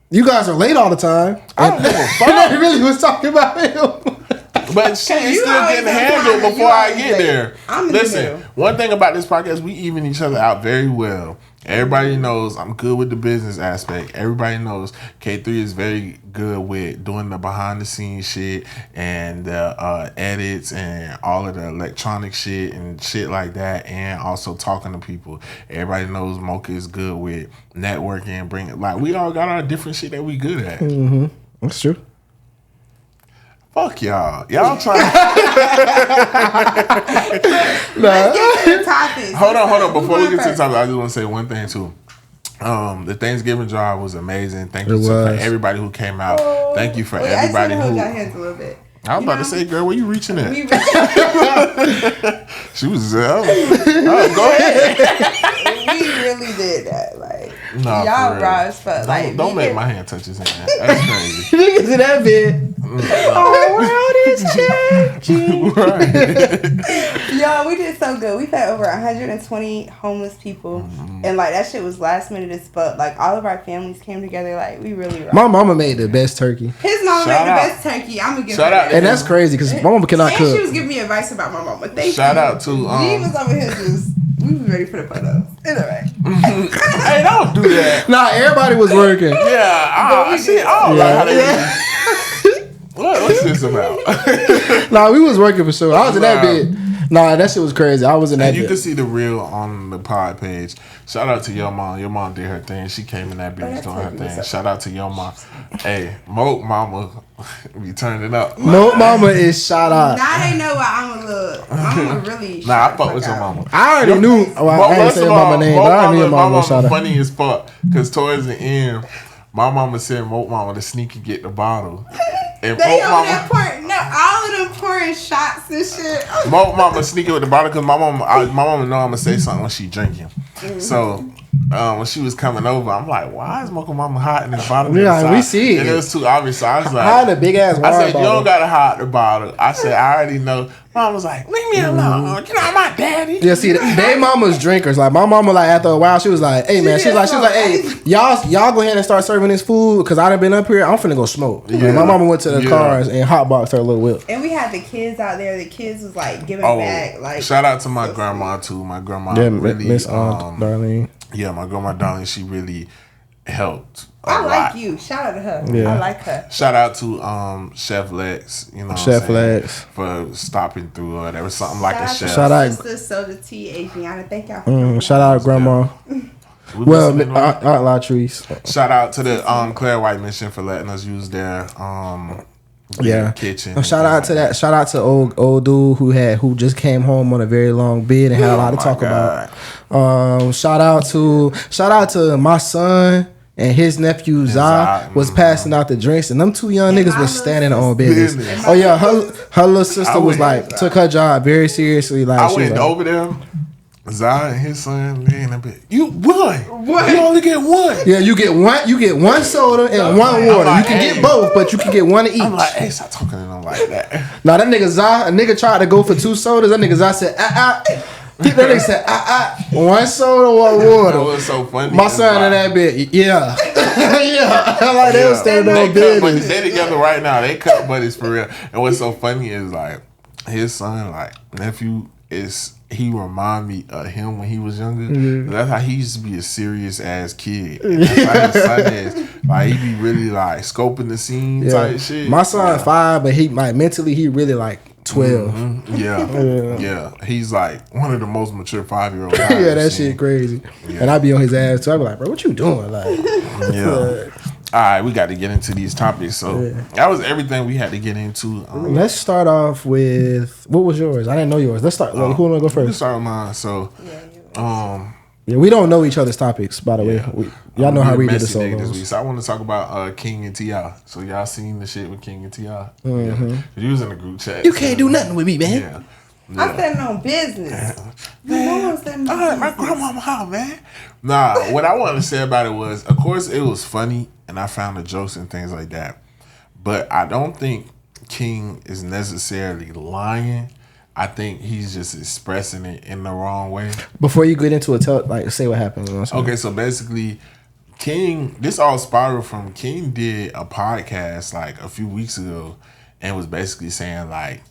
you guys are late all the time. I don't give a fuck. And they really was talking about him. But shit is You still always getting on handled time. before You I always get late. there. I'm in the Listen, middle. one thing about this podcast, we even each other out very well. Everybody knows I'm good with the business aspect. Everybody knows K3 is very good with doing the behind the scenes shit and the edits and all of the electronic shit and shit like that, and also talking to people. Everybody knows Mocha is good with networking and bringing, like, we all got our different shit that we good at. That's true. Fuck y'all. Y'all trying Let's get to the topics. Hold on. Before we going get to the first? topic, I just want to say one thing too. The Thanksgiving drive was amazing. Thank you It for was. everybody who came out. Thank you for Wait, everybody I just want to hold who. your hands a little bit. I was about to say, girl, where you reaching at? We She was. Go ahead. really did that. Like, Nah, y'all for real. raw as fuck. Like, Don't we make did- my hand touch his hand. That's crazy. Niggas in that bed. The world is changing. Right. Yo, we did so good. We fed over 120 homeless people, and like that shit was last minute as fuck. Like all of our families came together. Like we really rocked. My mama made the best turkey, His mama made Shout the out. best turkey. I'm gonna give Shout her out. that. and that's crazy because my mama cannot And she was cook. giving me advice about my mama. Thank Shout you. out to, we was over here just we was ready for the photos. It's alright. Hey, don't do that. Nah, everybody was working. Yeah, I don't like how they What's this about? Nah, we was working for sure. I was in that bit. Nah, that shit was crazy. I was in that And you bit. can see the reel on the pod page. Shout out to your mom. Your mom did her thing. She came in that bitch doing her thing. Shout out to your mom. Hey, Moat Mama, we turned it up. Moat Mama is shout out. Now they know why I'm a little. I'm really. Nah, I fuck with your mama. I already knew. Well, I ain't say your mama name, but I already knew your mama shout out. Funny as fuck. Because towards the end, my mama said Moat Mama to sneak and get the bottle. And They over there pouring, all of them pouring shots and shit. Moat Mama sneaking with the bottle because my mama know I'm gonna say something when she drinking. Mm-hmm. So when she was coming over, I'm like, why is Mocha Mama hiding in the bottle? Yeah, we see it. And it was too obvious. So I was like, hide a big ass water I said, bottle. you don't gotta hide the bottle. I said, I already know. Mom was like, leave me alone. You know, I'm my daddy. Yeah, see, they mamas drinkers. Like my mama, like after a while, she was like, "Hey man," she was like, "Hey, y'all go ahead and start serving this food because I done been up here. I'm finna go smoke." Yeah. Like, my mama went to the cars and hotboxed her little whip. And we had the kids out there. The kids was like giving back. Like, shout out to my grandma too. My grandma, really, Miss Darlene. Yeah, my grandma Darlene. She really helped. I like you. Shout out to her. Yeah. I like her. Shout out to Chef Lex, you know, Chef Lex for stopping through or whatever, something like a chef. Shout out Sister Soda T, Adriana. Thank y'all. For shout out Grandma. Well, Aunt Latrice. Shout out to the Claire White Mission for letting us use their kitchen. Shout out to that. Shout out to old dude who just came home on a very long bid and had a lot to talk about. Shout out to my son. And his nephew Zai was passing out the drinks, and them two young niggas was standing on business. Oh yeah, her little sister was like took her job very seriously. Like I went over there. Zai and his son, they in a bit. You won. You only get one. Yeah, you get one. You get one soda and one water. Like, you can get both, but you can get one of each. I'm like, hey, stop talking to them like that. Now that nigga Zai, a nigga tried to go for 2 sodas. That nigga Zai said, That nigga said, one soda, one water. That was so funny. My son in that bit, yeah. Yeah. Like they was standing on business. They together right now. They cut buddies for real. And what's so funny is like his son, like nephew, he remind me of him when he was younger. Mm-hmm. That's how he used to be a serious ass kid. And that's how his son is. Like he be really like scoping the scene type shit. My son 5, but he like mentally he really like 12. Mm-hmm. Yeah. He's like one of the most mature 5-year-olds. Yeah, that shit crazy. Yeah. And I be on his ass too. I be like, bro, what you doing? Like, yeah. All right, we got to get into these topics. So that was everything we had to get into. Let's start off with what was yours? I didn't know yours. Let's start. Who want to go first? Let's start with mine. So, we don't know each other's topics, by the way. Y'all know how we did the solos. So I want to talk about King and T.I. So y'all seen the shit with King and T.I.? Mm-hmm. Yeah. You was in the group chat. You can't do nothing with me, man. Yeah. I'm standing on business. Man, my grandmama out, man. Nah, what I wanted to say about it was, of course, it was funny, and I found the jokes and things like that. But I don't think King is necessarily lying. I think he's just expressing it in the wrong way. Before you get into it, say what happened. Okay, so basically, King, this all spiraled from King did a podcast like a few weeks ago, and was basically saying like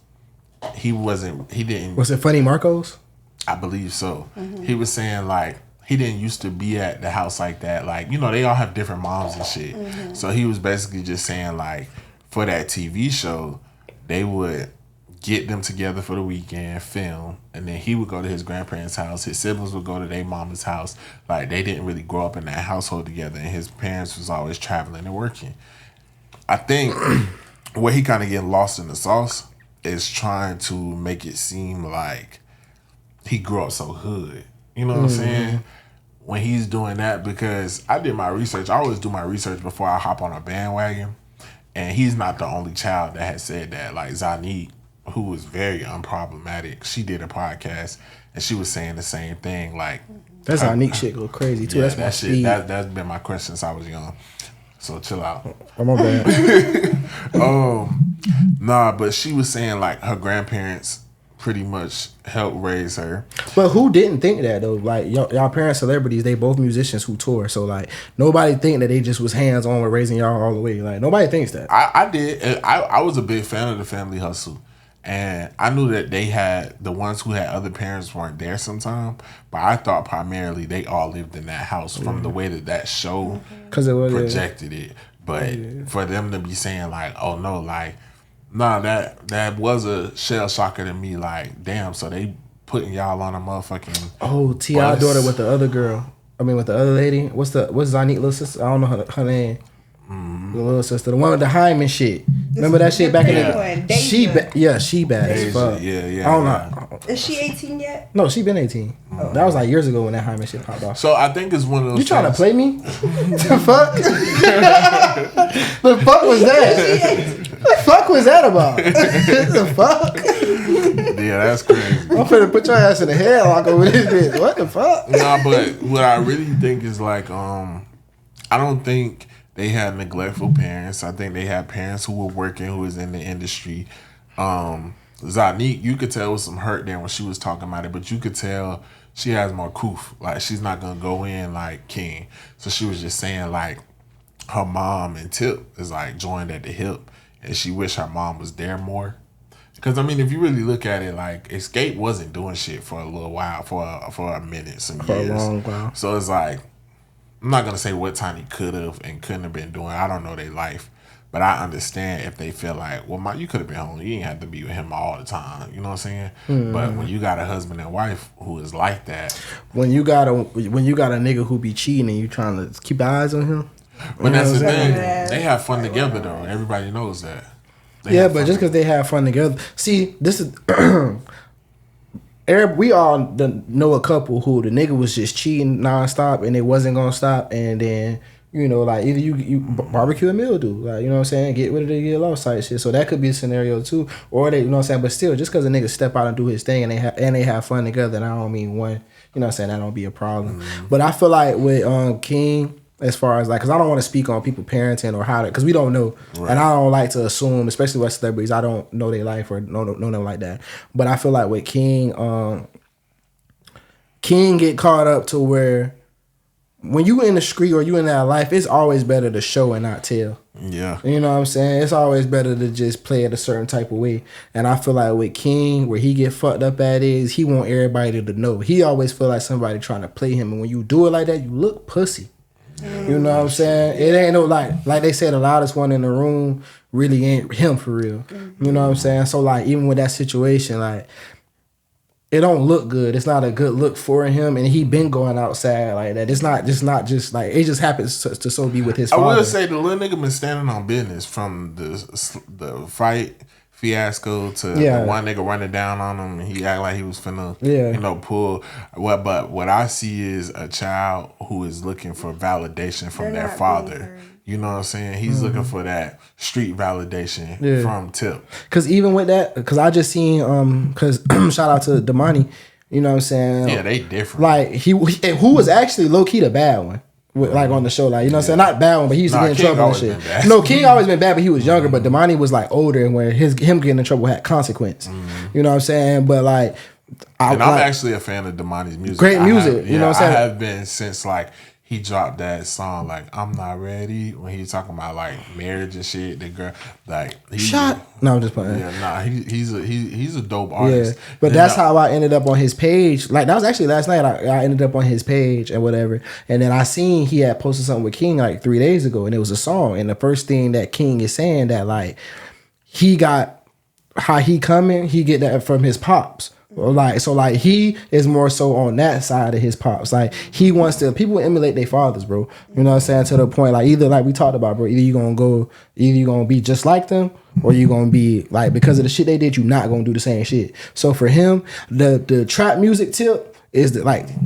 he didn't. Was it Funny Marcos? I believe so. Mm-hmm. He was saying like he didn't used to be at the house like that. Like, you know, they all have different moms and shit. Mm-hmm. So he was basically just saying like for that TV show, they would get them together for the weekend, film, and then he would go to his grandparents' house. His siblings would go to their mama's house. Like, they didn't really grow up in that household together, and his parents was always traveling and working. I think where he kind of getting lost in the sauce is trying to make it seem like he grew up so hood. You know what I'm saying? When he's doing that, because I did my research. I always do my research before I hop on a bandwagon, and he's not the only child that has said that. Like, Zanique, who was very unproblematic, she did a podcast and she was saying the same thing. Like, that's how Nick shit go crazy too. Yeah, that's my shit. That's been my question since I was young. So chill out. I'm on bad. Nah, but she was saying like her grandparents pretty much helped raise her. But who didn't think that though? Like y'all parents celebrities, they both musicians who tour. So like nobody think that they just was hands on with raising y'all all the way. Like nobody thinks that. I did. I was a big fan of the Family Hustle. And I knew that they had, the ones who had other parents weren't there sometime, but I thought primarily they all lived in that house from the way that show projected it. But for them to be saying like, oh no, like, nah, that was a shell shocker to me. Like, damn, so they putting y'all on a motherfucking T.I. daughter with the other girl. I mean, with the other lady. What's Zanique little sister? I don't know her name. The little sister, the one with the Hyman shit. Remember that shit back in the she bad as fuck. Yeah. I don't know. Is she 18 yet? No, she been 18. That was like years ago when that Hyman shit popped off. So I think it's one of those. You trying to play me? The fuck? The fuck was that? The fuck was that about? The fuck? Yeah, that's crazy. I'm finna put your ass in the headlock over this bitch. What the fuck? Nah, but what I really think is like, I don't think they had neglectful parents. I think they had parents who were working, who was in the industry. Zanique, you could tell was some hurt there when she was talking about it, but you could tell she has more coof. Like, she's not gonna go in like King. So she was just saying like her mom and Tip is like joined at the hip, and she wish her mom was there more. Because I mean, if you really look at it, like Escape wasn't doing shit for a little while, for a minute, some years. For a long while. So it's like, I'm not gonna say what Tiny could have and couldn't have been doing. I don't know their life, but I understand if they feel like, well, you could have been home. You ain't have to be with him all the time. You know what I'm saying? But when you got a husband and wife who is like that, when you got a nigga who be cheating and you trying to keep eyes on him. But that's the thing. They have fun together though. Everybody knows that. But just because they have fun together. See, this is. We all know a couple who the nigga was just cheating nonstop and it wasn't gonna stop, and then like either you barbecue a meal, dude, like, you know what I'm saying, get rid of the get lost type shit. So that could be a scenario too, or they, you know what I'm saying. But still, just because a nigga step out and do his thing and they have fun together, and I don't mean one, you know what I'm saying, that don't be a problem. But I feel like with King, as far as like, because I don't want to speak on people parenting or how to, because we don't know, and I don't like to assume, especially with celebrities, I don't know their life or know them like that. But I feel like with King, King get caught up to where when you in the street or you in that life, it's always better to show and not tell. Yeah. You know what I'm saying? It's always better to just play it a certain type of way. And I feel like with King, where he get fucked up at is, he want everybody to know. He always feel like somebody trying to play him. And when you do it like that, you look pussy. You know what I'm saying? It ain't no like they said, the loudest one in the room really ain't him for real. You know what I'm saying? So like, even with that situation, like, it don't look good. It's not a good look for him, and he been going outside like that. It's not just like, it just happens to so be with his father. I will say the little nigga been standing on business from the fight fiasco to the one nigga running down on him, and he act like he was finna pull. But what I see is a child who is looking for validation from their father. You know what I'm saying? He's looking for that street validation from Tip. Because even with that, because I just seen, because shout out to Damani, you know what I'm saying? Yeah, they different. Like, who was actually low-key the bad one. Like on the show, like, you know what I'm saying? Not bad one, but he used to get in trouble and shit. No, King always been bad, but he was younger. But Damani was like older, and where him getting in trouble had consequence. You know what I'm saying? But like, I'm actually a fan of Damani's music. Great music, you know what I'm saying? I have been since like he dropped that song like "I'm Not Ready" when he talking about like marriage and shit. The girl like No, I'm just playing. Yeah, nah, he's a dope artist. Yeah, but that's how I ended up on his page. Like, that was actually last night. I ended up on his page and whatever, and then I seen he had posted something with King like 3 days ago, and it was a song. And the first thing that King is saying that like he got how he coming, he get that from his pops. Like, so like he is more so on that side of his pops. Like, he wants to, people emulate their fathers, bro. You know what I'm saying? To the point, like, either like we talked about, bro, either you gonna be just like them, or you gonna be like, because of the shit they did, you not gonna do the same shit. So for him, the trap music Tip is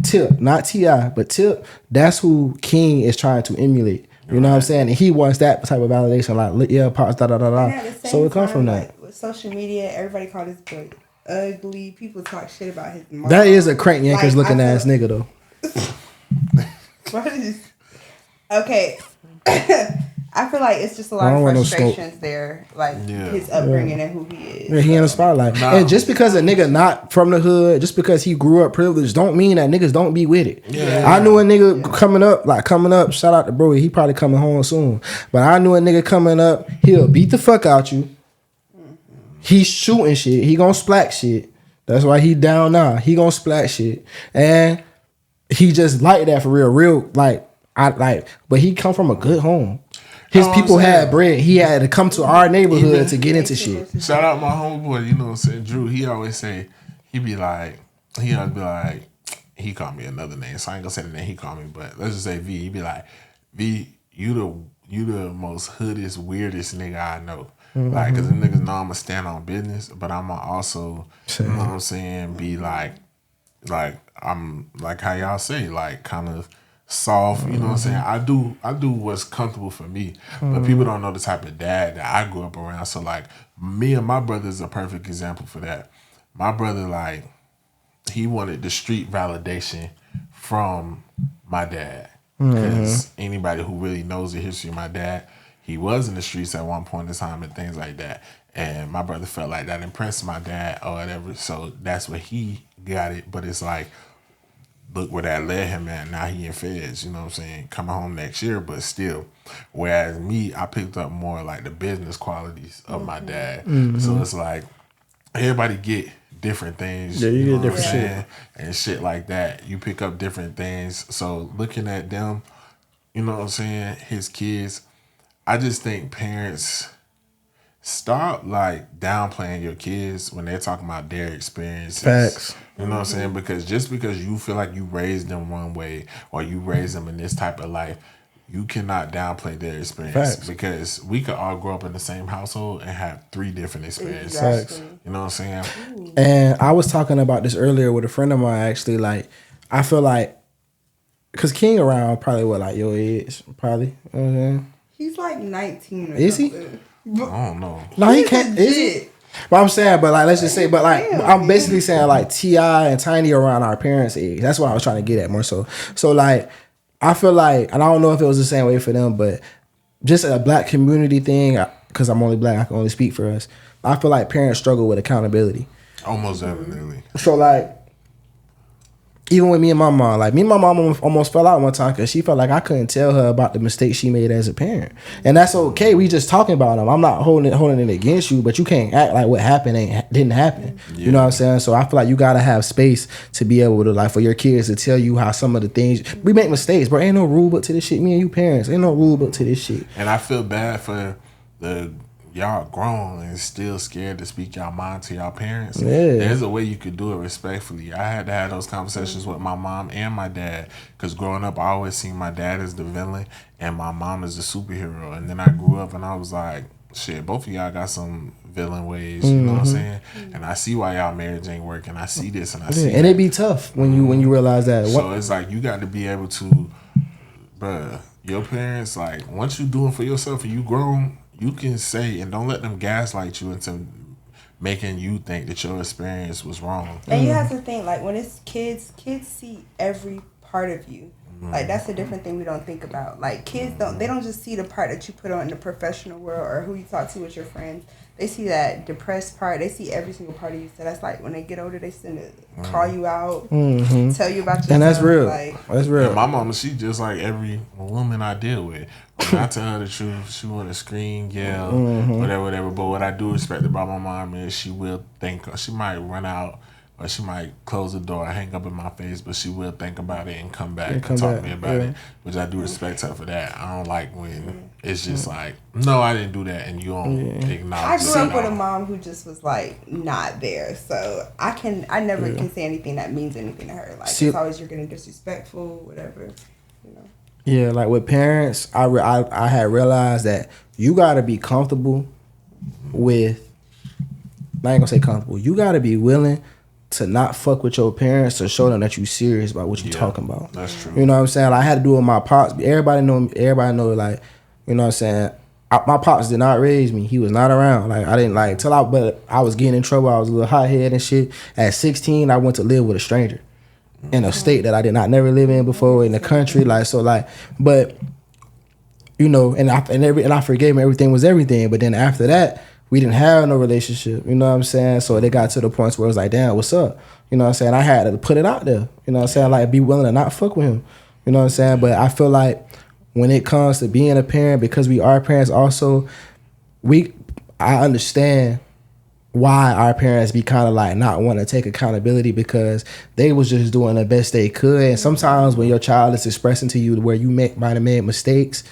Tip, not T.I., but Tip. That's who King is trying to emulate. You know what I'm saying? And he wants that type of validation, like, yeah, pops, da da da da. So it comes from that. Like, with social media, everybody called his boy ugly. People talk shit about his mom. That is a crank yankers looking ass nigga though. What is? Okay. I feel like it's just a lot of frustrations there, like his upbringing and who he is. Yeah, he in the spotlight. And just because a nigga not from the hood, just because he grew up privileged, don't mean that niggas don't be with it. Yeah. I knew a nigga coming up, shout out to bro, he probably coming home soon. But I knew a nigga coming up, he'll beat the fuck out you. He's shooting shit. He gonna splat shit. That's why he down now. He gonna splat shit. And he just like that for real. But he come from a good home. His people had bread. He had to come to our neighborhood to get into shit. Shout out my homeboy, you know what I'm saying, Drew. He always say, he always be like, he called me another name, so I ain't gonna say the name he called me, but let's just say V. He be like, V, you the most hoodest, weirdest nigga I know. Mm-hmm. Like, cause them niggas know I'ma stand on business, but I'ma also, you know what I'm saying, be like I'm like how y'all say, like kind of soft, you know what I'm saying? I do what's comfortable for me. But people don't know the type of dad that I grew up around. So like me and my brother is a perfect example for that. My brother, like, he wanted the street validation from my dad. Because anybody who really knows the history of my dad, he was in the streets at one point in time and things like that. And my brother felt like that impressed my dad or whatever. So that's where he got it. But it's like, look where that led him at. Now he in feds, you know what I'm saying? Coming home next year, but still. Whereas me, I picked up more like the business qualities of my dad. So it's like, everybody get different things. Yeah, you get different shit. And shit like that. You pick up different things. So looking at them, you know what I'm saying, his kids, I just think parents stop like downplaying your kids when they're talking about their experiences. Facts. You know what I'm saying? Because just because you feel like you raised them one way or you raised them in this type of life, you cannot downplay their experience. Facts. Because we could all grow up in the same household and have 3 different experiences. Facts. You know what I'm saying? And I was talking about this earlier with a friend of mine, actually. Like, I feel like, because King around probably what, like your age, probably. You know what I'm saying? He's like 19 or Is something. I don't know. No, he can't. Is he? But I'm saying, but like, let's just say, but like, I'm basically saying like T.I. and Tiny around our parents' age. That's what I was trying to get at more so. So like, I feel like, and I don't know if it was the same way for them, but just a black community thing, because I'm only black, I can only speak for us. I feel like parents struggle with accountability. Almost definitely. So like, even with me and my mom almost fell out one time because she felt like I couldn't tell her about the mistakes she made as a parent. And that's okay. We just talking about them. I'm not holding it against you, but you can't act like what happened didn't happen. Yeah. You know what I'm saying? So I feel like you got to have space to be able to, like, for your kids to tell you how some of the things, we make mistakes, bro. Ain't no rule book to this shit. Me and you parents, ain't no rule book to this shit. And I feel bad for y'all grown and still scared to speak y'all mind to y'all parents. Yeah. There's a way you could do it respectfully. I had to have those conversations with my mom and my dad because growing up, I always seen my dad as the villain and my mom as the superhero. And then I grew up and I was like, shit, both of y'all got some villain ways, you know what I'm saying? And I see why y'all marriage ain't working. I see this and I see and it be tough when you realize that. So it's like you got to be able to, bruh, your parents, like, once you doing for yourself and you grown, you can say, and don't let them gaslight you into making you think that your experience was wrong. And you have to think, like, when it's kids see every part of you. Like, that's a different thing we don't think about. Like, kids they don't just see the part that you put on in the professional world or who you talk to with your friends. They see that depressed part. They see every single part of you. So that's like when they get older, they tend to call you out, tell you about yourself. And that's real. Like, that's real. And my mama, she just like every woman I deal with. When I tell her the truth, she want to scream, yell, whatever. But what I do respect about my mom is she will think. She might run out or she might close the door, hang up in my face, but she will think about it and come back and talk to me about it, which I do respect her for that. I don't like when it's just like, no, I didn't do that, and you don't acknowledge it. I grew up with a mom who just was like not there, so I never can say anything that means anything to her. Like, it's always you're getting disrespectful, whatever, you know. Yeah, like with parents, I had realized that you gotta be comfortable with. I ain't gonna say comfortable. You gotta be willing to not fuck with your parents to show them that you serious about what you talking about. That's true. You know what I'm saying? Like, I had to do it with my pops. Everybody know, like, you know what I'm saying? My pops did not raise me. He was not around. Like, I didn't like but I was getting in trouble. I was a little hothead and shit. At 16, I went to live with a stranger in a state that I did not never live in before, in the country. Like, so like, but you know, and I forgave him. Everything was everything. But then after that, we didn't have no relationship, you know what I'm saying? So they got to the point where it was like, damn, what's up? You know what I'm saying? I had to put it out there, you know what I'm saying? Like, be willing to not fuck with him, you know what I'm saying? But I feel like when it comes to being a parent, because we are parents also, I understand why our parents be kind of like not want to take accountability, because they was just doing the best they could. And sometimes when your child is expressing to you where you might have made mistakes,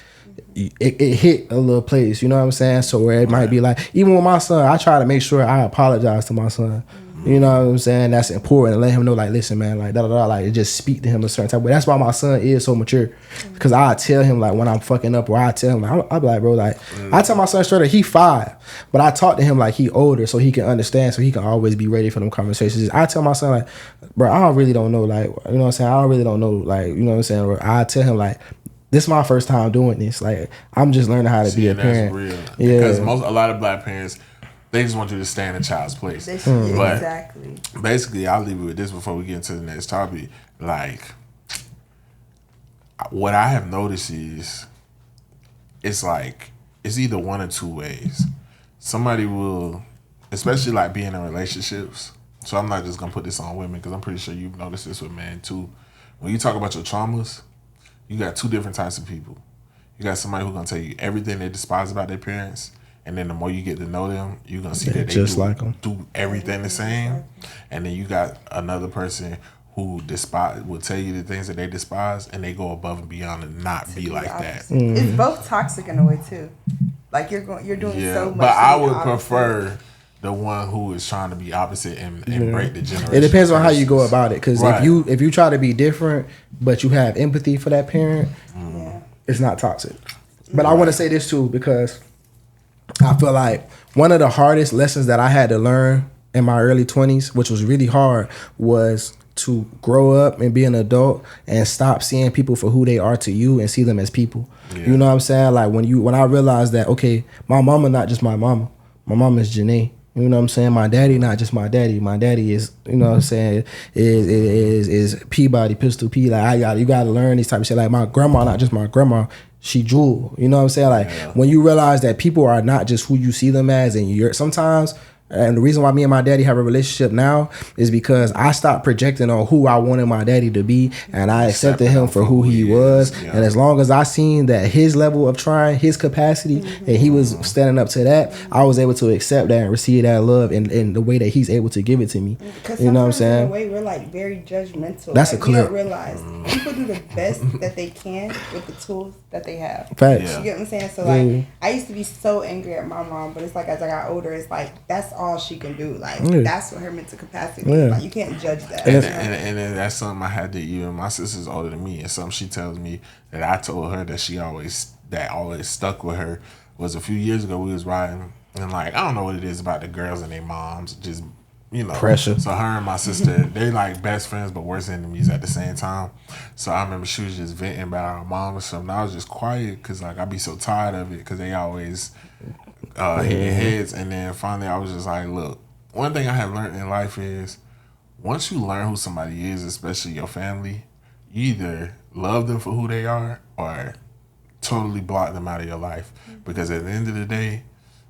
it hit a little place, you know what I'm saying? So where it might be like, even with my son, I try to make sure I apologize to my son. You know what I'm saying? That's important, and let him know, like, listen, man, like, like, just speak to him a certain type of way. That's why my son is so mature, because I tell him, like, when I'm fucking up, or I tell him, like, I'll be like, bro, like, I tell my son straight up, he 5, but I talk to him like he older, so he can understand, so he can always be ready for them conversations. I tell my son, like, bro, I really don't know, like, you know what I'm saying? I really don't know, like, you know what I'm saying? Or I tell him, like, this is my first time doing this. Like, I'm just learning how to be a parent. Real. Yeah. Because a lot of black parents, they just want you to stay in a child's place. But exactly. Basically, I'll leave it with this before we get into the next topic. Like, what I have noticed is, it's like, it's either one or two ways. Somebody will, especially like being in relationships. So I'm not just gonna put this on women, because I'm pretty sure you've noticed this with men too. When you talk about your traumas, you got two different types of people. You got somebody who's gonna tell you everything they despise about their parents, and then the more you get to know them, you're gonna see that they just like them. Do everything the same. And then you got another person who will tell you the things that they despise, and they go above and beyond and not be like that. It's both toxic in a way too. Like you're doing so much. But I would prefer the one who is trying to be opposite and break the generation. It depends on how you go about it, because Right. if you try to be different, but you have empathy for that parent, it's not toxic. But I want to say this too, because I feel like one of the hardest lessons that I had to learn in my early 20s, which was really hard, was to grow up and be an adult and stop seeing people for who they are to you and see them as people. Yeah. You know what I'm saying? Like when I realized that, okay, my mama not just my mama. My mama is Janae. You know what I'm saying? My daddy not just my daddy. My daddy is, you know what I'm saying, is Peabody, Pistol P. Like you gotta learn these type of shit. Like my grandma not just my grandma. She Jewel. You know what I'm saying? Like when you realize that people are not just who you see them as, and you're sometimes. And the reason why me and my daddy have a relationship now is because I stopped projecting on who I wanted my daddy to be, and I accepted him for who he was. Yeah. And as long as I seen that his level of trying, his capacity, and he was standing up to that, I was able to accept that and receive that love in the way that he's able to give it to me. You know what I'm saying? In a way, we're like very judgmental. That's like, a clip. We don't realize people do the best that they can with the tools that they have. Facts. You get what I'm saying? So like, I used to be so angry at my mom, but it's like as I got older, it's like that's all she can do. Like that's what her mental capacity is. Like you can't judge that. And then that's something I had to, even my sister's older than me, and something she tells me that I told her that always stuck with her was a few years ago we was riding, and like I don't know what it is about the girls and their moms, just pressure. So her and my sister, they like best friends but worst enemies at the same time. So I remember she was just venting about her mom or something. I was just quiet because like I be so tired of it because they always hitting heads. And then finally I was just like, look, one thing I have learned in life is once you learn who somebody is, especially your family, you either love them for who they are or totally block them out of your life. Because at the end of the day,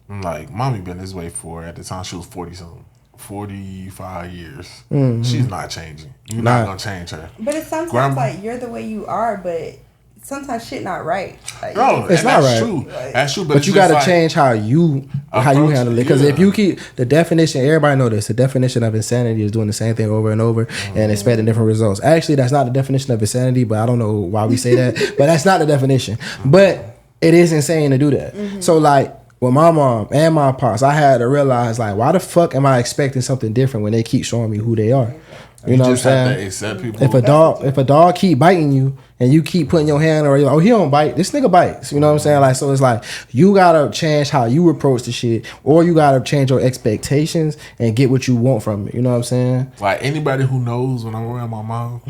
I'm like, mommy been this way for, at the time she was 40-something. 45 years. She's not changing. You're not gonna change her. But it's sometimes like you're the way you are, but sometimes shit not right. Like, no, it's not right. True. That's true. But you gotta change how you handle it. Because if you keep the definition, everybody know this. The definition of insanity is doing the same thing over and over and expecting different results. Actually, that's not the definition of insanity. But I don't know why we say that. But that's not the definition. But it is insane to do that. So like. With my mom and my pops, I had to realize, like, why the fuck am I expecting something different when they keep showing me who they are? You know what I'm saying? Have to accept people. If a dog keep biting you and you keep putting your hand, or you're like, oh, he don't bite, this nigga bites. You know what I'm saying? Like, so it's like you gotta change how you approach the shit, or you gotta change your expectations and get what you want from it. You know what I'm saying? Like anybody who knows when I'm around my mom,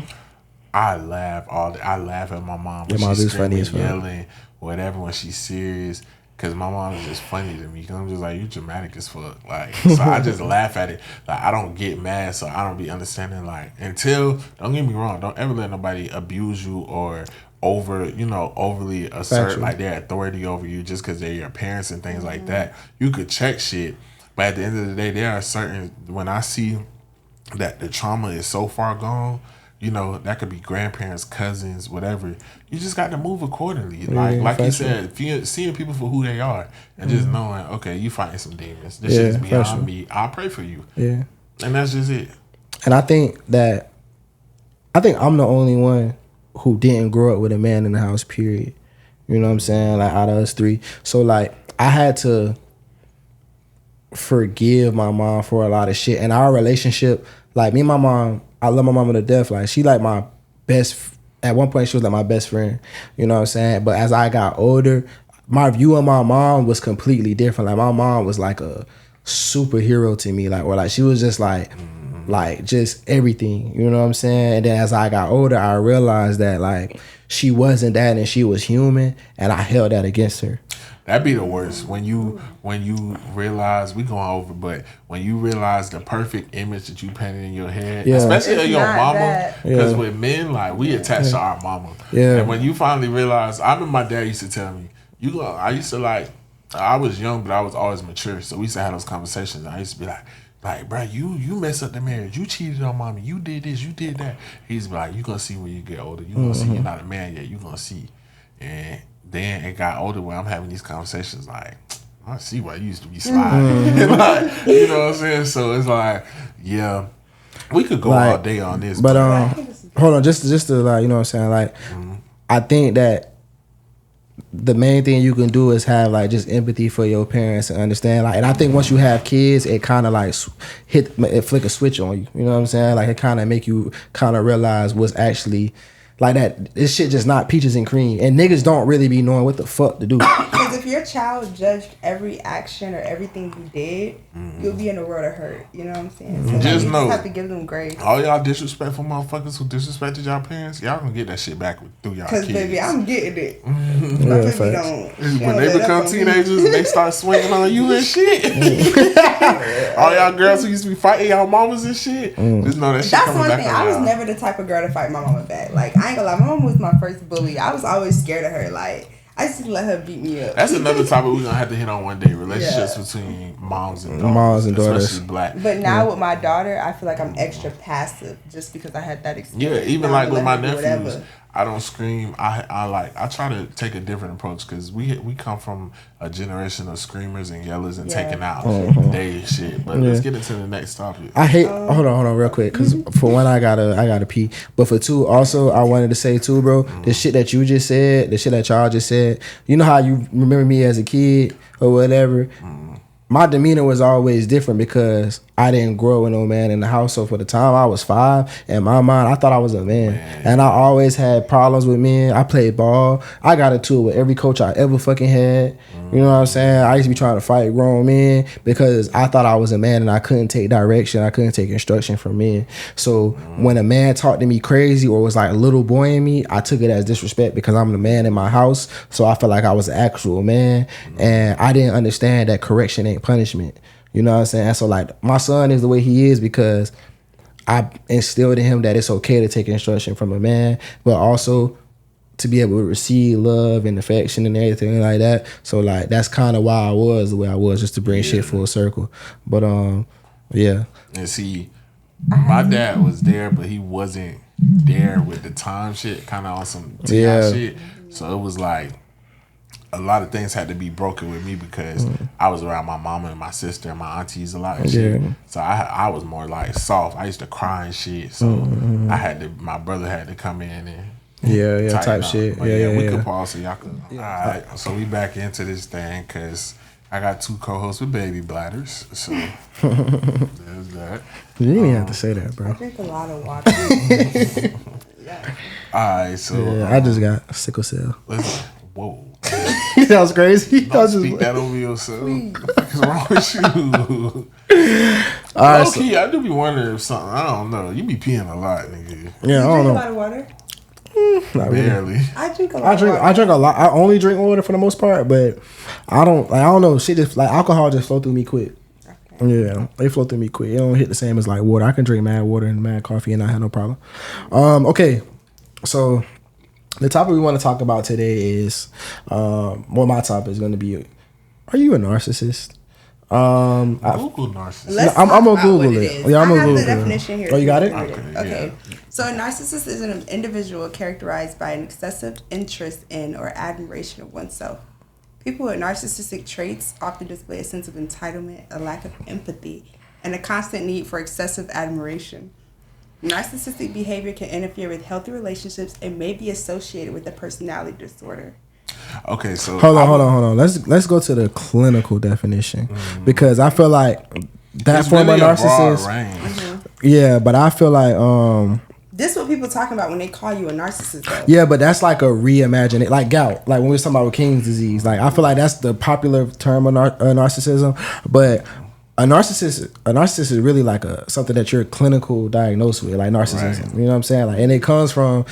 I laugh all day. I laugh at my mom when she's screaming, yelling, whatever, when she's serious. Because my mom is just funny to me. Because I'm just like, you dramatic as fuck. Like, so I just laugh at it. Like, I don't get mad, so I don't be understanding. Like, don't get me wrong, don't ever let nobody abuse you or overly assert like their authority over you just because they're your parents and things like that. You could check shit, but at the end of the day, there are certain, when I see that the trauma is so far gone, you know, that could be grandparents, cousins, whatever. You just got to move accordingly. Like you said, seeing people for who they are and just knowing, okay, you fighting some demons. This shit is beyond me. I'll pray for you. Yeah. And that's just it. And I think I'm the only one who didn't grow up with a man in the house, period. You know what I'm saying? Like, out of us three. So, like, I had to forgive my mom for a lot of shit. And our relationship, like, me and my mom, I love my mama to death. Like, she like my best, at one point she was like my best friend. You know what I'm saying? But as I got older, my view of my mom was completely different. Like, my mom was like a superhero to me. Like, or like, she was just like just everything. You know what I'm saying? And then as I got older, I realized that, like, she wasn't that and she was human. And I held that against her. That'd be the worst when you realize, we going over, but when you realize the perfect image that you painted in your head, especially of your mama, because with men, like, we attach to our mama. Yeah. And when you finally realize, I remember my dad used to tell me, I used to, like, I was young, but I was always mature, so we used to have those conversations. I used to be like, bro, you messed up the marriage. You cheated on mommy. You did this. You did that. He used to be like, you gonna see when you get older. You gonna see you're not a man yet. You gonna see. And then it got older where I'm having these conversations like, I see why you used to be sliding. Like, you know what I'm saying? So it's like, yeah, we could go all day on this. But hold on, just to, like, you know what I'm saying? Like, I think that the main thing you can do is have, like, just empathy for your parents and understand. Like, and I think once you have kids, it kind of like flick a switch on you. You know what I'm saying? Like, it kind of make you kind of realize what's actually like that. This shit just not peaches and cream, and niggas don't really be knowing what the fuck to do. Because if your child judged every action or everything you did, you'll be in a world of hurt. You know what I'm saying? So just you know, just have to give them grace. All y'all disrespectful motherfuckers who disrespected y'all parents, y'all gonna get that shit back through y'all kids. Because, baby, I'm getting it. My baby don't. When they become teenagers and they start swinging on you and shit. All y'all girls who used to be fighting y'all mamas and shit, just know that shit That's coming one back thing. around. I was never the type of girl to fight my mama back. Like, I ain't gonna lie, my mama was my first bully. I was always scared of her. Like, I used to let her beat me up. That's another topic we're gonna have to hit on one day. Relationships between moms and daughters. Especially black. But now with my daughter, I feel like I'm extra passive just because I had that experience. Yeah, even like with my nephews, I don't scream. I try to take a different approach because we come from a generation of screamers and yellers and taking out day shit. But let's get into the next topic. I hate. Hold on, real quick. Because for one, I gotta pee. But for two, also, I wanted to say too, bro. The shit that you just said, the shit that y'all just said. You know how you remember me as a kid or whatever. My demeanor was always different because I didn't grow with no man in the house. So for the time I was 5, in my mind, I thought I was a man. And I always had problems with men. I played ball. I got into it with every coach I ever fucking had. You know what I'm saying? I used to be trying to fight grown men because I thought I was a man and I couldn't take direction. I couldn't take instruction from men. So when a man talked to me crazy or was like a little boy in me, I took it as disrespect because I'm the man in my house. So I felt like I was an actual man. And I didn't understand that correction ain't punishment. You know what I'm saying? So like my son is the way he is because I instilled in him that it's okay to take instruction from a man, but also to be able to receive love and affection and everything like that. So like that's kind of why I was the way I was, just to bring shit full circle. But yeah. And see, my dad was there, but he wasn't there with the time shit, kind of on some shit. So it was like a lot of things had to be broken with me because I was around my mama and my sister and my aunties a lot and shit. So I was more like soft. I used to cry and shit. So my brother had to come in and type shit. But we could pause so y'all could. All right, so we back into this thing because I got 2 co-hosts with baby bladders. So there's that. You didn't even have to say that, bro. I drink a lot of water. All right, so I just got sickle cell. Whoa. That was crazy. Don't speak that over yourself. What the fuck is wrong with you? All right, Low-key, I do be wondering if something. I don't know. You be peeing a lot, nigga. Yeah, I don't know. You drink a lot of water? Not barely. Really. I drink a lot. I drink a lot. I only drink water for the most part, but I don't know. Shit just like alcohol just flow through me quick. Okay. Yeah, they flow through me quick. It don't hit the same as like water. I can drink mad water and mad coffee and I have no problem. Okay, so the topic we want to talk about today is, my topic is going to be, are you a narcissist? Google narcissist. Let's I'm talk gonna about Google what it. is. Yeah, I'm I gonna have Google the it. definition here. Oh, you got it? Okay. So a narcissist is an individual characterized by an excessive interest in or admiration of oneself. People with narcissistic traits often display a sense of entitlement, a lack of empathy, and a constant need for excessive admiration. Narcissistic behavior can interfere with healthy relationships and may be associated with a personality disorder. Okay, so Hold on. Let's go to the clinical definition because I feel like that it's form really of a broad narcissist. range. Yeah, but I feel like This is what people talking about when they call you a narcissist, though. yeah, but that's like a reimagining, like gout, like when we was talking about King's disease. Like I feel like that's the popular term of narcissism, but a narcissist is really like something that you're clinical diagnosed with, like narcissism. Right. You know what I'm saying? Like, and it comes from,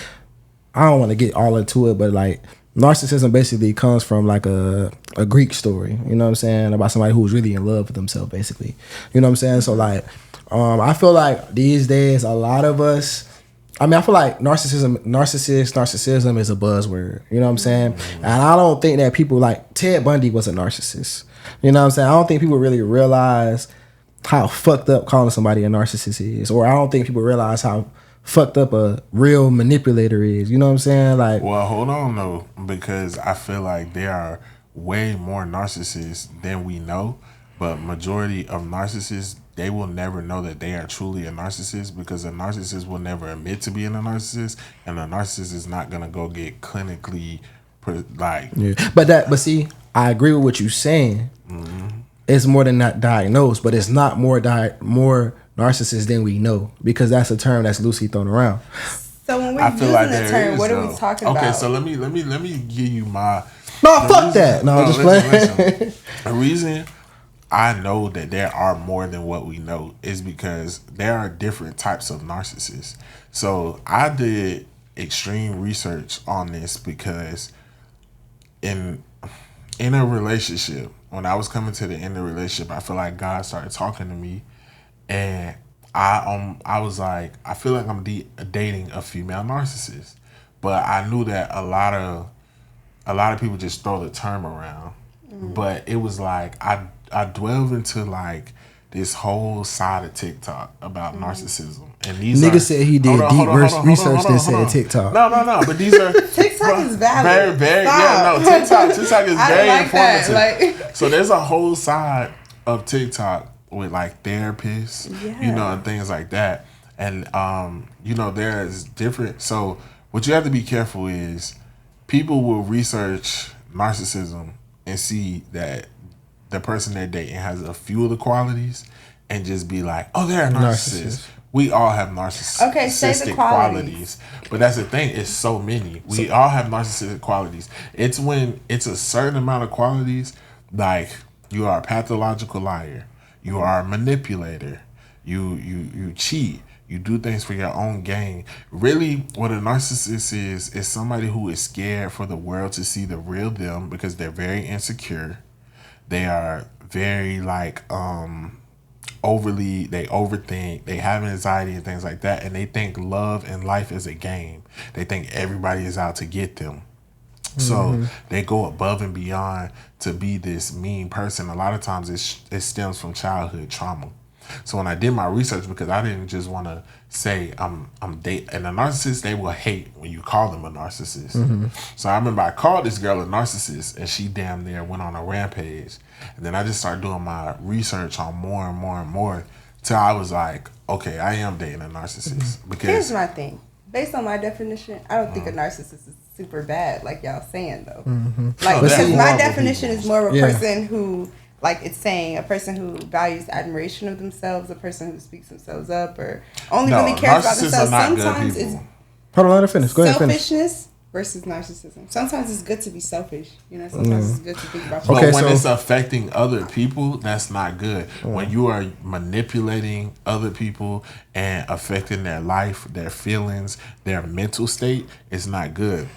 I don't want to get all into it, but like narcissism basically comes from like a Greek story. You know what I'm saying? About somebody who's really in love with themselves, basically. You know what I'm saying? So like, I feel like these days a lot of us. I mean, I feel like narcissism is a buzzword. You know what I'm saying? And I don't think that people like Ted Bundy was a narcissist. You know what I'm saying? I don't think people really realize how fucked up calling somebody a narcissist is, or I don't think people realize how fucked up a real manipulator is. You know what I'm saying? Like, Well, hold on though, because I feel like there are way more narcissists than we know, but majority of narcissists, they will never know that they are truly a narcissist because a narcissist will never admit to being a narcissist, and a narcissist is not gonna go get clinically like. yeah. But see, I agree with what you're saying. It's more than not diagnosed, but it's not more narcissists than we know because that's a term that's loosely thrown around. So when we're I feel using like the there term, is, what are though. we talking Okay, about? so let me give you my. No, the fuck reason- that. No, I'm just listen, playing. listen. The reason I know that there are more than what we know is because there are different types of narcissists. So I did extreme research on this because in a relationship, when I was coming to the end of the relationship, I feel like God started talking to me, and I was like, I feel like I'm dating a female narcissist, but I knew that a lot of people just throw the term around, but it was like I delved into like this whole side of TikTok about narcissism, and these Nigga are, said he did hold deep on, research hold than on. said TikTok. No, but these are TikTok is valid. very Stop. yeah, no, TikTok is I very like that, informative. So there's a whole side of TikTok with like therapists, you know, and things like that. And you know, there's different. So what you have to be careful is people will research narcissism and see that the person they're dating has a few of the qualities and just be like, oh, they're a narcissist. We all have narcissistic Okay, say the qualities. But that's the thing, it's so many. We all have narcissistic qualities. It's when it's a certain amount of qualities, like you are a pathological liar, you are a manipulator, you cheat, you do things for your own gain. Really, what a narcissist is somebody who is scared for the world to see the real them because they're very insecure. They are very like overly, they overthink, they have anxiety and things like that, and they think love and life is a game. They think everybody is out to get them. So they go above and beyond to be this mean person. A lot of times it stems from childhood trauma. So when I did my research, because I didn't just want to say I'm dating, and a narcissist, they will hate when you call them a narcissist. So I remember I called this girl a narcissist, and she damn near went on a rampage. And then I just started doing my research on more and more and more till I was like, okay, I am dating a narcissist. Because Here's my thing. Based on my definition, I don't think a narcissist is super bad, like y'all saying though. Like Oh, because that's my horrible definition people. is more of a Yeah. person who, like it's saying, a person who values admiration of themselves, a person who speaks themselves up, or only No, really cares about narcissists themselves. are not good Sometimes it's people. Hold on, let her finish. Go ahead, finish. selfishness versus narcissism. Sometimes it's good to be selfish. You know, sometimes it's good to think about. But Okay, when so- it's affecting other people, that's not good. When you are manipulating other people and affecting their life, their feelings, their mental state, it's not good.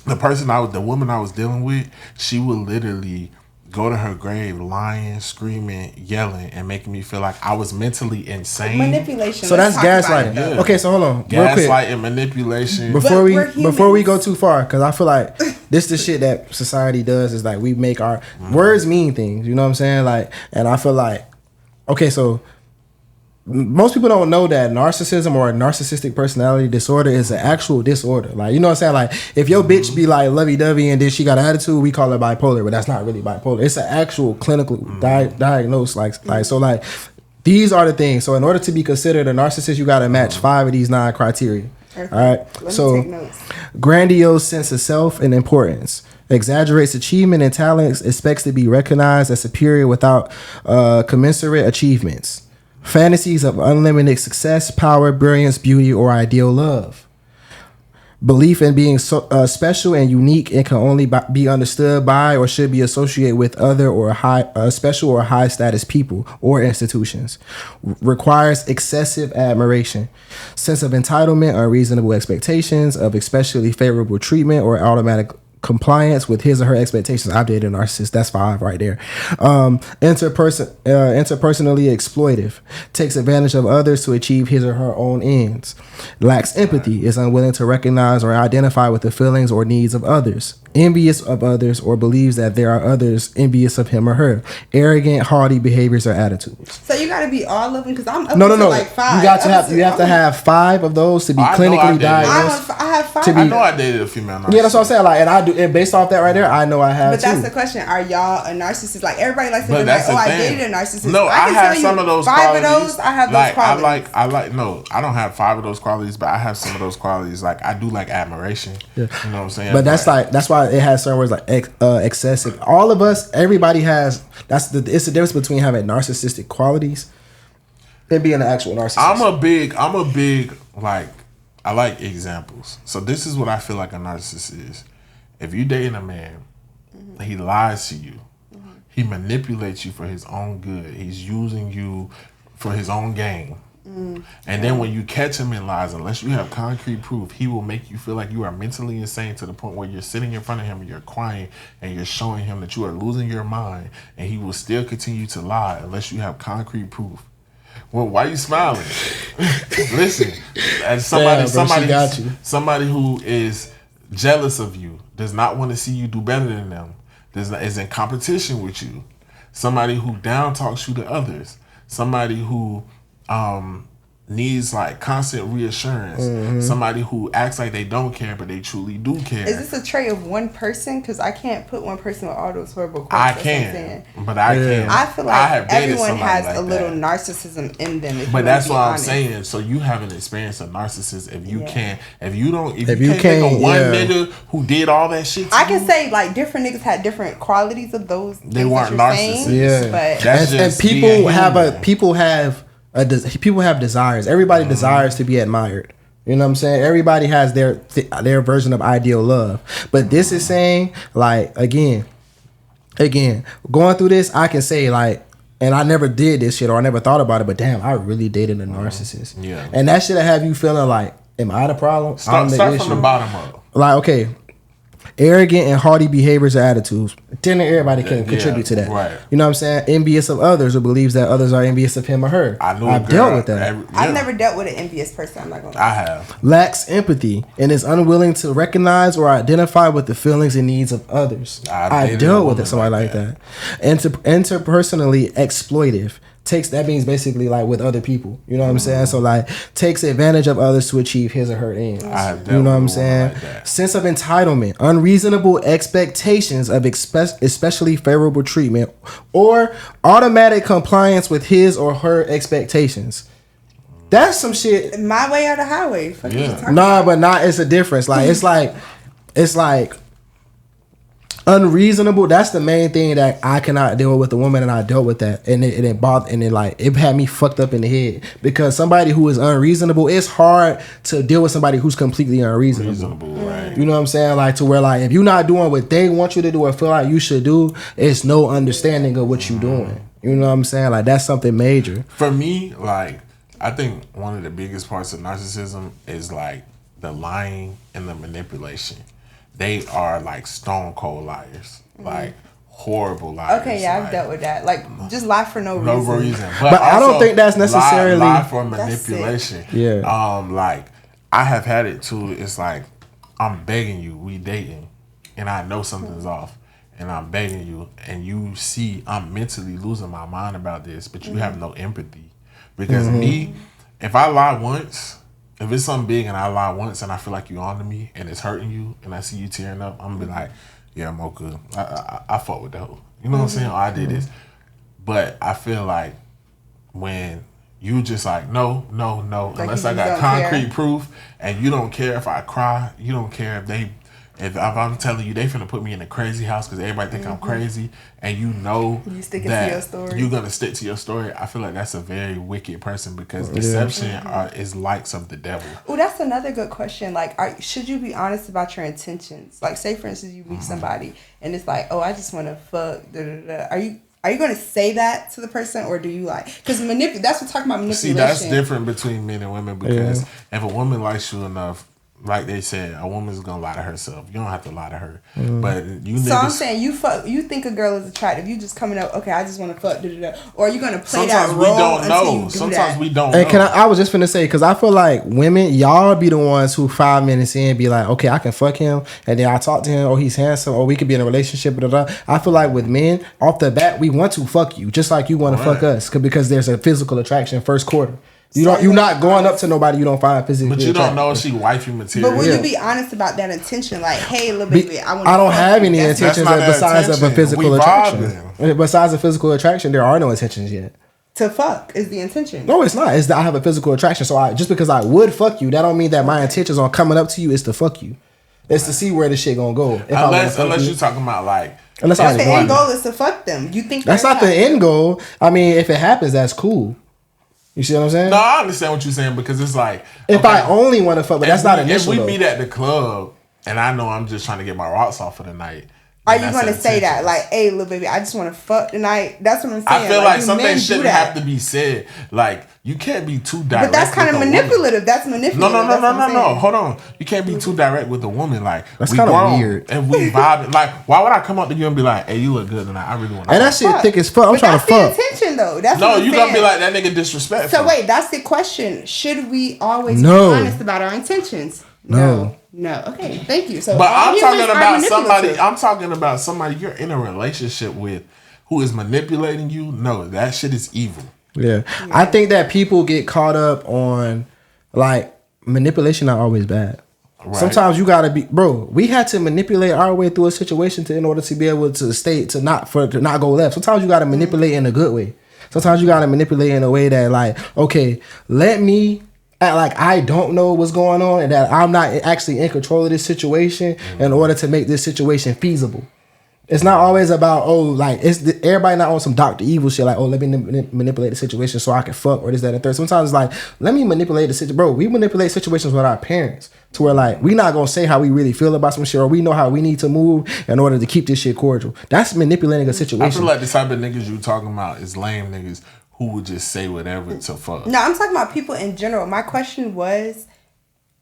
The woman I was dealing with, she would literally go to her grave lying, screaming, yelling, and making me feel like I was mentally insane. Manipulation. So that's gaslighting. Yeah. Okay, so hold on, real quick. Gaslighting, manipulation. Before we go humans. too far, because I feel like this the shit that society does is like we make our words mean things. You know what I'm saying? Like, and I feel like, okay, so most people don't know that narcissism or a narcissistic personality disorder is an actual disorder. Like, you know what I'm saying? Like, if your bitch be like lovey-dovey and then she got an attitude, we call it bipolar, but that's not really bipolar. It's an actual clinical diagnosis. Like, so like, these are the things. So in order to be considered a narcissist, you got to match 5 of these 9 criteria. All right. So grandiose sense of self and importance. Exaggerates achievement and talents. Expects to be recognized as superior without commensurate achievements. Fantasies of unlimited success, power, brilliance, beauty, or ideal love. Belief in being special and unique and can only be understood by or should be associated with other or special or high status people or institutions. Requires excessive admiration. Sense of entitlement, unreasonable expectations of especially favorable treatment or automatic compliance with his or her expectations. I've dated a narcissist. That's 5 right there. Interpersonally exploitive. Takes advantage of others to achieve his or her own ends. Lacks empathy. Is unwilling to recognize or identify with the feelings or needs of others. Envious of others or believes that there are others envious of him or her. Arrogant, haughty behaviors or attitudes. So you got to be all of them because I'm up No. to like 5. You have to have 5 of those to be clinically diagnosed. I have 5. I know I dated a female narcissist. Yeah, that's what I'm saying. Like, and I do, and based off that right there, I know I have. But that's the question: are y'all a narcissist? Like everybody likes to be like, "Oh, I dated a narcissist." No, I have some of those 5 qualities. of those. I have those qualities. No, I don't have 5 of those qualities, but I have some of those qualities. Like I do like admiration. Yeah. You know what I'm saying? But that's why it has certain words like excessive. All of us, everybody has. It's the difference between having narcissistic qualities and being an actual narcissist. I'm a big like. I like examples. So this is what I feel like a narcissist is. If you dating a man, he lies to you. He manipulates you for his own good. He's using you for his own gain. And then when you catch him in lies, unless you have concrete proof, he will make you feel like you are mentally insane to the point where you're sitting in front of him and you're crying and you're showing him that you are losing your mind, and he will still continue to lie unless you have concrete proof. Well, why are you smiling? Listen, as somebody who is jealous of you, does not want to see you do better than them, is in competition with you, somebody who down talks you to others, somebody who needs like constant reassurance, somebody who acts like they don't care but they truly do care. Is this a trait of one person? Because I can't put one person with all those horrible qualities. I can, but I can. I feel like everyone has like a little narcissism in them. But that's what I'm saying. So you haven't experienced a narcissist if you can't think of one nigga who did all that shit to I can say like different niggas had different qualities of those. They weren't narcissists. But and people have desires. Everybody desires to be admired. You know what I'm saying? Everybody has their version of ideal love. But this is saying, like, again, going through this, I can say, like, and I never did this shit or I never thought about it, but damn, I really dated a narcissist. Yeah. And that shit have you feeling like, am I the problem? Start from the bottom up. Like, okay, arrogant and haughty behaviors or attitudes. Then everybody can contribute to that. Right. You know what I'm saying? Envious of others or believes that others are envious of him or her. I've dealt with that. I've never dealt with an envious person. I'm not gonna lie. I have. Lacks empathy and is unwilling to recognize or identify with the feelings and needs of others. I've dealt with somebody like that. Interpersonally exploitive. That means basically like with other people. You know what I'm saying? So like takes advantage of others to achieve his or her ends. You know what I'm saying? Like sense of entitlement, unreasonable expectations of especially favorable treatment, or automatic compliance with his or her expectations. That's some shit. My way or the highway. It's a difference. Like it's like unreasonable. That's the main thing that I cannot deal with the woman, and I dealt with that, and it bothered, and it had me fucked up in the head, because somebody who is unreasonable, it's hard to deal with somebody who's completely unreasonable. Right. You know what I'm saying? Like to where like if you're not doing what they want you to do or feel like you should do, it's no understanding of what you're doing. You know what I'm saying? Like that's something major. For me, like I think one of the biggest parts of narcissism is like the lying and the manipulation. They are like stone cold liars. Like horrible liars. Okay, yeah, I've dealt with that. Like, just lie for no reason. But I don't think that's necessarily lie for manipulation. Yeah. Like I have had it too. It's like I'm begging you, we dating, and I know something's off, and I'm begging you, and you see I'm mentally losing my mind about this, but you have no empathy. Because me, if I lie once, if it's something big and I lie once and I feel like you onto me and it's hurting you and I see you tearing up, I'm gonna be like, yeah, I'm okay. I fought with the hoe. You know what I'm saying? Oh, I did this. But I feel like when you just like, no, like unless I got concrete proof, and you don't care if I cry, you don't care if I'm telling you they finna put me in a crazy house because everybody think I'm crazy, and you know you sticking to your story. You're gonna stick to your story. I feel like that's a very wicked person because deception is likes of the devil. Oh, that's another good question. Like, should you be honest about your intentions? Like, say for instance, you meet somebody and it's like, oh, I just want to fuck. Are you going to say that to the person, or do you like? Because that's what talking about manipulation. See, that's different between men and women because if a woman likes you enough, like they said, a woman's gonna lie to herself. You don't have to lie to her, but you. So I'm saying you think a girl is attractive. You just coming up, okay, I just want to fuck, or are you gonna play that role? Sometimes we don't know. Sometimes we don't. And I was just finna say, because I feel like women, y'all be the ones who 5 minutes in be like, okay, I can fuck him, and then I talk to him, or he's handsome, or we could be in a relationship. Blah, blah, blah. I feel like with men, off the bat, we want to fuck you, just like you want to fuck us, because there's a physical attraction first quarter. You're not going up to nobody you don't find physically. But you don't know if she wifey material. But will you be honest about that intention? Like, hey, little baby, I don't have any intentions besides of a physical attraction. Besides a physical attraction, there are no intentions yet. To fuck is the intention. No, it's not. It's that I have a physical attraction. So just because I would fuck you, that don't mean that my intentions on coming up to you is to fuck you. It's to see where this shit gonna go. Unless you're talking about like. Unless the end goal is to fuck them. You think that's not the end goal? I mean, if it happens, that's cool. You see what I'm saying? No, I understand what you're saying because it's like if I only want to fuck, but that's not initial. If we meet at the club and I know I'm just trying to get my rocks off for the night, are you going to say that like, hey, little baby, I just want to fuck tonight? That's what I'm saying. I feel like something shouldn't have to be said. Like you can't be too direct. But that's kind of manipulative. That's manipulative. No. Hold on. You can't be too direct with a woman. Like that's kind of weird. And we vibing. Like why would I come up to you and be like, hey, you look good tonight. I really want to. And that shit thick as fuck. I'm trying to fuck. That's the intention though. That's no. You gonna be like that nigga disrespectful. So wait, that's the question. Should we always be honest about our intentions? No. Okay, thank you. So, but I'm talking about somebody. I'm talking about somebody you're in a relationship with who is manipulating you. No, that shit is evil. Yeah. I think that people get caught up on like manipulation. Not always bad. Right. Sometimes you gotta be, bro. We had to manipulate our way through a situation in order to be able to not go left. Sometimes you gotta manipulate in a good way. Sometimes you gotta manipulate in a way that like, okay, let me act like I don't know what's going on and that I'm not actually in control of this situation in order to make this situation feasible. It's not always about, everybody not on some Dr. Evil shit like, let me manipulate the situation so I can fuck or this, that, and third. Sometimes it's like, let me manipulate the situation. Bro, we manipulate situations with our parents to where like, we not going to say how we really feel about some shit or we know how we need to move in order to keep this shit cordial. That's manipulating a situation. I feel like the type of niggas you talking about is lame niggas who would just say whatever to fuck. No, I'm talking about people in general. My question was,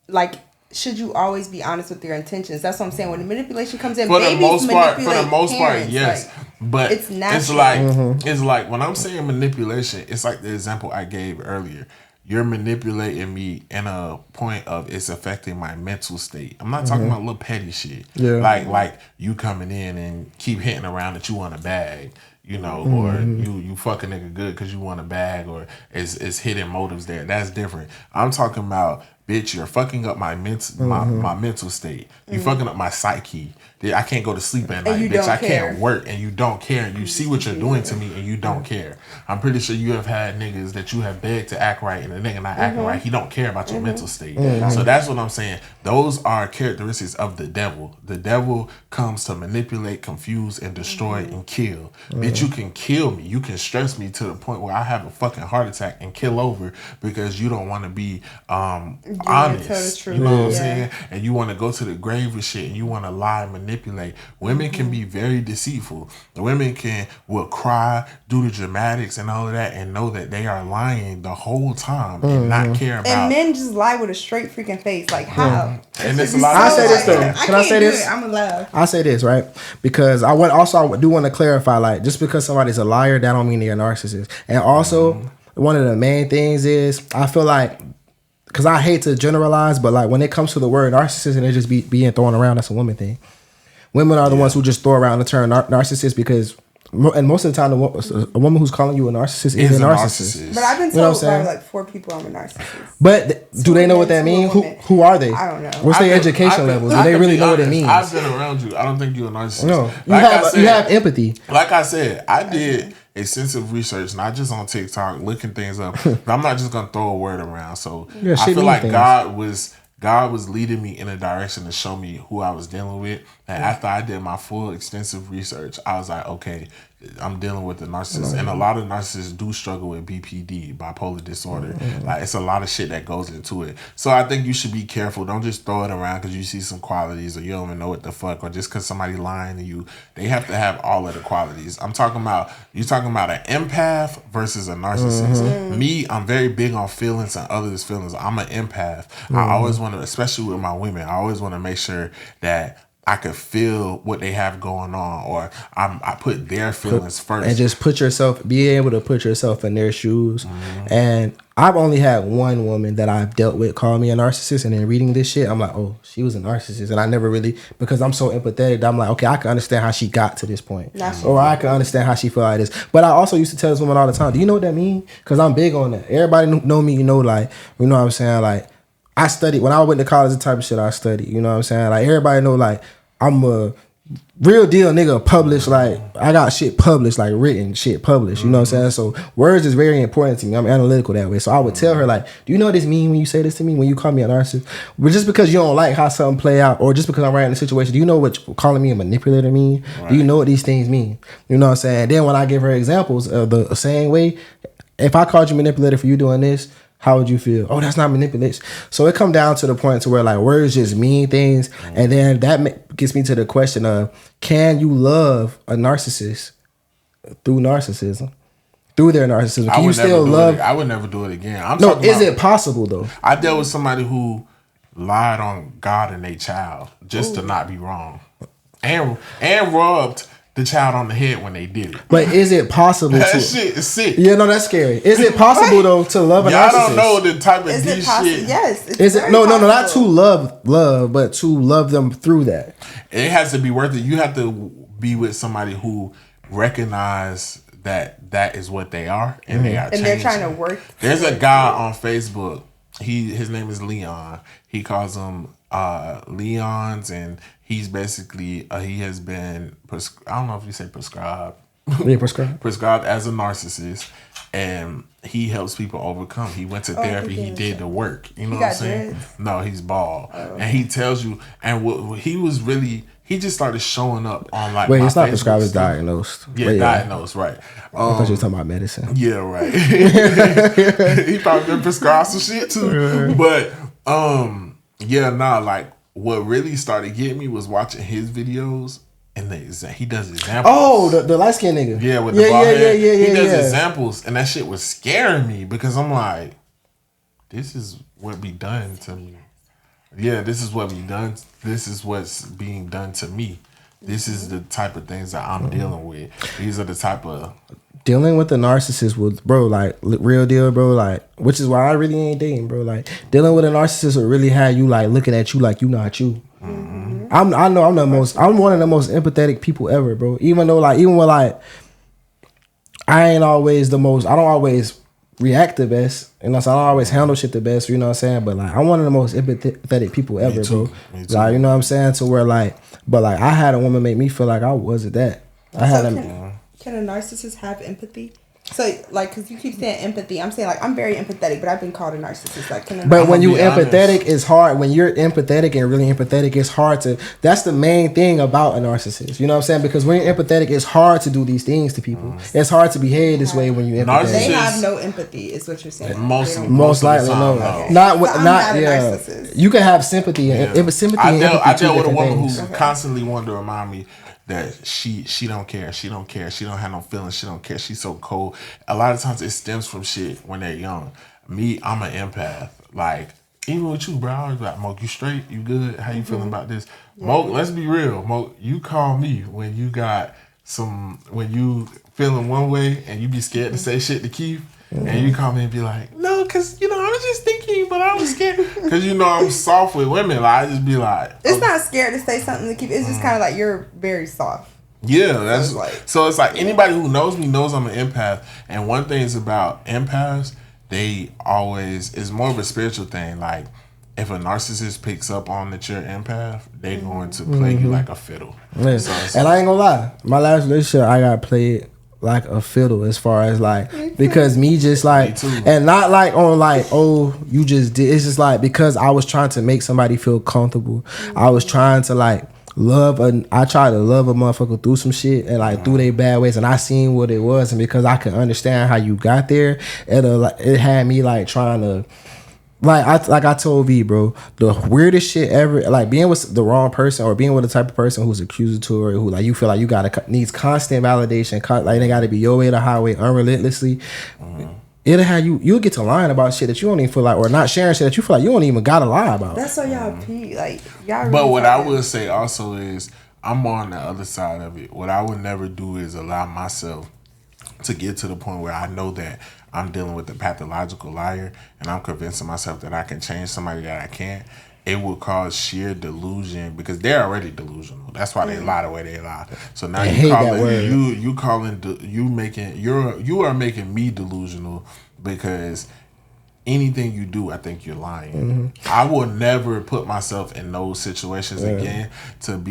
like, should you always be honest with your intentions? That's what I'm saying. When the manipulation comes in, for the most part, yes. Like, but it's natural. It's like when I'm saying manipulation, it's like the example I gave earlier. You're manipulating me in a point of it's affecting my mental state. I'm not talking about little petty shit. Yeah. Like you coming in and keep hitting around that you want a bag. You know, or you fuck a nigga good because you want a bag, or it's hidden motives there. That's different. I'm talking about, bitch, you're fucking up my mental state. You fucking up my psyche. I can't go to sleep at night, bitch. I can't work, and you don't care. And you see what you're doing to me, and you don't care. I'm pretty sure you have had niggas that you have begged to act right, and the nigga not acting right. He don't care about your mental state. So that's what I'm saying. Those are characteristics of the devil. The devil comes to manipulate, confuse, and destroy and kill. Bitch, you can kill me. You can stress me to the point where I have a fucking heart attack and kill over because you don't want to be honest. tell the truth. You know what I'm Yeah. saying? And you want to go to the grave with shit, and you want to lie and manipulate. Women can be very deceitful. The women will cry, do the dramatics and all of that, and know that they are lying the whole time and not care about. And men just lie with a straight freaking face. Like how? And there's a lot. I say this though. Can I say this? I'm gonna laugh. I say this, right? Because I do want to clarify, like, just because somebody's a liar, that don't mean they're a narcissist. And also, one of the main things is, I feel like, because I hate to generalize, but like when it comes to the word narcissist and it just being thrown around, that's a woman thing. Women are the ones who just throw around the term narcissist because, and most of the time, a woman who's calling you a narcissist is a narcissist. But I've been told by like 4 people I'm a narcissist. But do they know what that means? Who are they? I don't know. What's their education level? Do they really know what it means? I've been around you. I don't think you're a narcissist. No, you you have empathy. Like I said, I did extensive research, not just on TikTok, looking things up. But I'm not just gonna throw a word around. So Yeah, I feel like things. God was leading me in a direction to show me who I was dealing with. And after I did my full extensive research, I was like, okay, I'm dealing with the narcissist. And a lot of narcissists do struggle with BPD, bipolar disorder. Like, it's a lot of shit that goes into it. So I think you should be careful. Don't just throw it around because you see some qualities or you don't even know what the fuck, or just because somebody lying to you. They have to have all of the qualities. You're talking about an empath versus a narcissist. Me, I'm very big on feelings and others' feelings. I'm an empath. I always want to, especially with my women, I always want to make sure that I could feel what they have going on, or I put their feelings first. And just be able to put yourself in their shoes. And I've only had one woman that I've dealt with call me a narcissist, and then reading this shit, I'm like, oh, she was a narcissist. And I never really, because I'm so empathetic, I'm like, okay, I can understand how she got to this point. Or I can understand how she feel like this. But I also used to tell this woman all the time, do you know what that means? Because I'm big on that. Everybody know me, like, you know what I'm saying? Like, I studied, when I went to college, the type of shit I studied, you know what I'm saying? Like, everybody know, like, I'm a real deal nigga, published, like, I got shit published, like, written shit published, you know what I'm saying? So, words is very important to me. I'm analytical that way. So, I would tell her, like, do you know what this mean when you say this to me, when you call me a narcissist? But just because you don't like how something play out, or just because I'm right in the situation, do you know what calling me a manipulator mean? Right. Do you know what these things mean? You know what I'm saying? Then when I give her examples of the same way, if I called you manipulator for you doing this, how would you feel? Oh, that's not manipulation. So it come down to the point to where, like, words just mean things. And then that gets me to the question of, can you love a narcissist through narcissism? Through their narcissism? Can you still love? I would never do it again. Is it possible, though? I dealt with somebody who lied on God and their child just to not be wrong. And rubbed the child on the head when they did it. But is it possible that shit is sick. Yeah, no, that's scary. Is it possible though to love a narcissist? I don't know the type of deep shit. Yes. Is it no, not to love, but to love them through that. It has to be worth it. You have to be with somebody who recognize that is what they are, and they are changing. And they're trying to work. There's a guy on Facebook. His name is Leon. He calls them Leons, and he's basically he has been I don't know if you say prescribed. Yeah, prescribed as a narcissist, and he helps people overcome. He went to therapy. He did the work. You know what I'm saying? No, he's bald, and he tells you. And what he was really. He just started showing up on like. Wait, it's not prescribed, it's diagnosed. Yeah, diagnosed, right. I thought you were talking about medicine. Yeah, right. He probably been prescribed some shit too. But like what really started getting me was watching his videos, and he does examples. Oh, the light skinned nigga. Yeah, with the bald head. He does examples, and that shit was scaring me because I'm like, this is what be done to me. Yeah, this is what be done. This is what's being done to me. This is the type of things that I'm dealing with. These are the type of dealing with the narcissist with, bro, like, real deal, bro, like, which is why I really ain't dating, bro. Like, dealing with a narcissist will really have you, like, looking at you like you not you. Mm-hmm. I'm one of the most empathetic people ever, bro. Even when, like, I don't always react the best, and I don't always handle shit the best, you know what I'm saying? But, like, I'm one of the most empathetic people ever, bro. Me too. Like, you know what I'm saying? To where, like, but, like, I had a woman make me feel like I wasn't that. Can a narcissist have empathy? So, like, because you keep saying empathy, I'm saying, like, I'm very empathetic, but I've been called a narcissist. Like, but when you empathetic, it's hard. When you're empathetic and really empathetic, it's hard to. That's the main thing about a narcissist. You know what I'm saying? Because when you're empathetic, it's hard to do these things to people. It's hard to behave this way when you're empathetic. They have no empathy, is what you're saying. Most likely, no. Okay. Not a narcissist. You can have sympathy. Yeah. It was sympathy. I dealt with a woman who constantly wanted to remind me that she don't care. She don't care. She don't have no feelings. She don't care. She's so cold. A lot of times it stems from shit when they're young. Me, I'm an empath. Like, even with you, bro, I was like, Mo, you straight? You good? How you feeling about this? Yeah. Mo, let's be real. Mo, you call me when you feeling one way and you be scared to say shit to Keith. And you call me and be like, no, because, I was just thinking, but I was scared. Because, I'm soft with women. Like, I just be like. It's not scared to say something to keep. It's just kind of like you're very soft. Yeah, so it's like anybody who knows me knows I'm an empath. And one thing is about empaths, it's more of a spiritual thing. Like, if a narcissist picks up on that you're an empath, they're going to play you like a fiddle. Yeah. So and I ain't gonna lie, my last relationship, I got played like a fiddle as far as like, because me just like, and not like on like, oh, you just did. It's just like, because I was trying to make somebody feel comfortable. I was trying to like I tried to love a motherfucker through some shit and like through their bad ways, and I seen what it was, and because I could understand how you got there, it had me like trying to. Like I told V, bro, the weirdest shit ever, like being with the wrong person or being with the type of person who's accusatory, who like you feel like you needs constant validation, like they got to be your way to highway unrelentlessly. It'll have you'll get to lying about shit that you don't even feel like, or not sharing shit that you feel like you don't even gotta lie about. That's why y'all pee, like y'all. Really but what I will say also is I'm on the other side of it. What I would never do is allow myself to get to the point where I know that I'm dealing with a pathological liar and I'm convincing myself that I can change somebody that I can't. It will cause sheer delusion because they're already delusional. That's why they lie the way they lie. So now you are making me delusional because anything you do, I think you're lying. I will never put myself in those situations again to